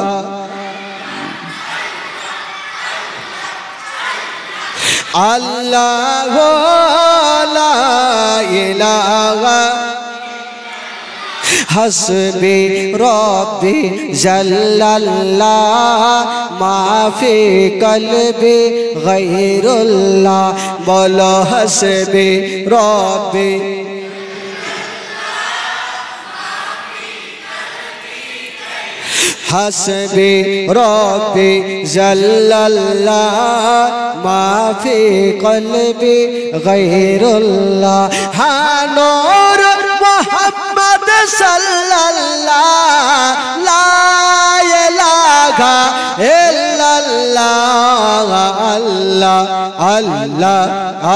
আল্লাহ লা ইলাহা। হাসবি রব্বি জাল্লাল্লাহ মাফি কলবি গায়রুল্লাহ, বলো হাসবি রব্বি হাসবি রব্বি জাল্লাল্লাহ মাফি কলবি গায়রুল্লাহ। হানূর মুহাম্মদ সাল্লাল্লাহ, লা ইলাহা ইল্লাল্লাহ আল্লাহ আল্লাহ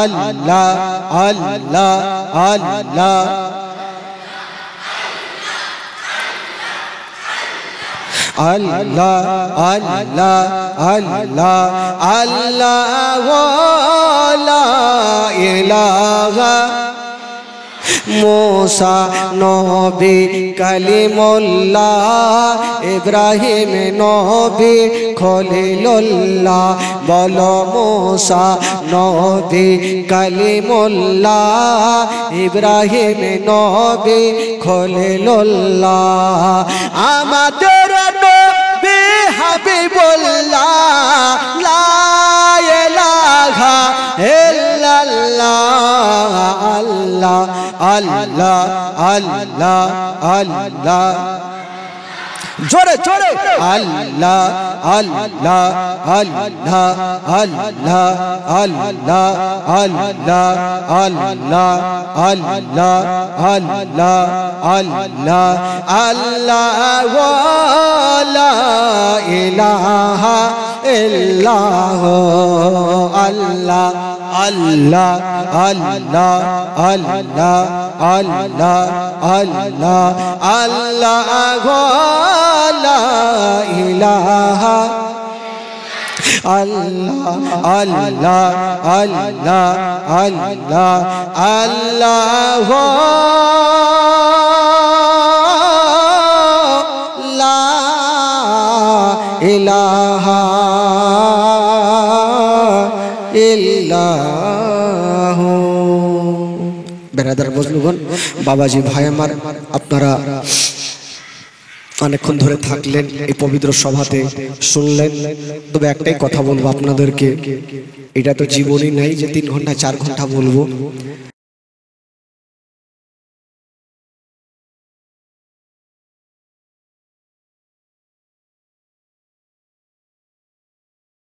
আল্লাহ আল্লাহ আল্লাহ আল্লাহ আল্লাহ আল্লাহ আল্লাহ লা ইলাহা मूसा नबी कलीमुल्लाह इब्राहिम नबी खलीलुल्लाह बोलो मूसा नबी कलीमुल्लाह इब्राहिम नबी खलीलुल्लाह आमादेर नबी हबीबुल्लाह ला इलाहा इल्लल्लाह अल्लाह अल्लाह अल्लाह अल्लाह जोरे जोरे अल्लाह अल्लाह अल्लाह अल्लाह अल्लाह अल्लाह अल्लाह अल्लाह अल्लाह अल्लाह अल्लाह ला इलाहा इल्लाह अल्लाह अल्लाह अल्लाह अल्लाह अल्लाह अल्लाह अल्लाह ला इलाहा अल्लाह अल्लाह अल्लाह अल्लाह अल्लाह ला इलाहा इल्लाह। बेरादार बजलुगण बाबाजी भाई आमार आपनारा অনেকক্ষণ ধরে থাকলেন এই পবিত্র সভাতে শুনলেন, তবে একটাই কথা বলবো আপনাদেরকে, এটা তো জীবনই নাই যে 3 ঘন্টা 4 ঘন্টা বলবো।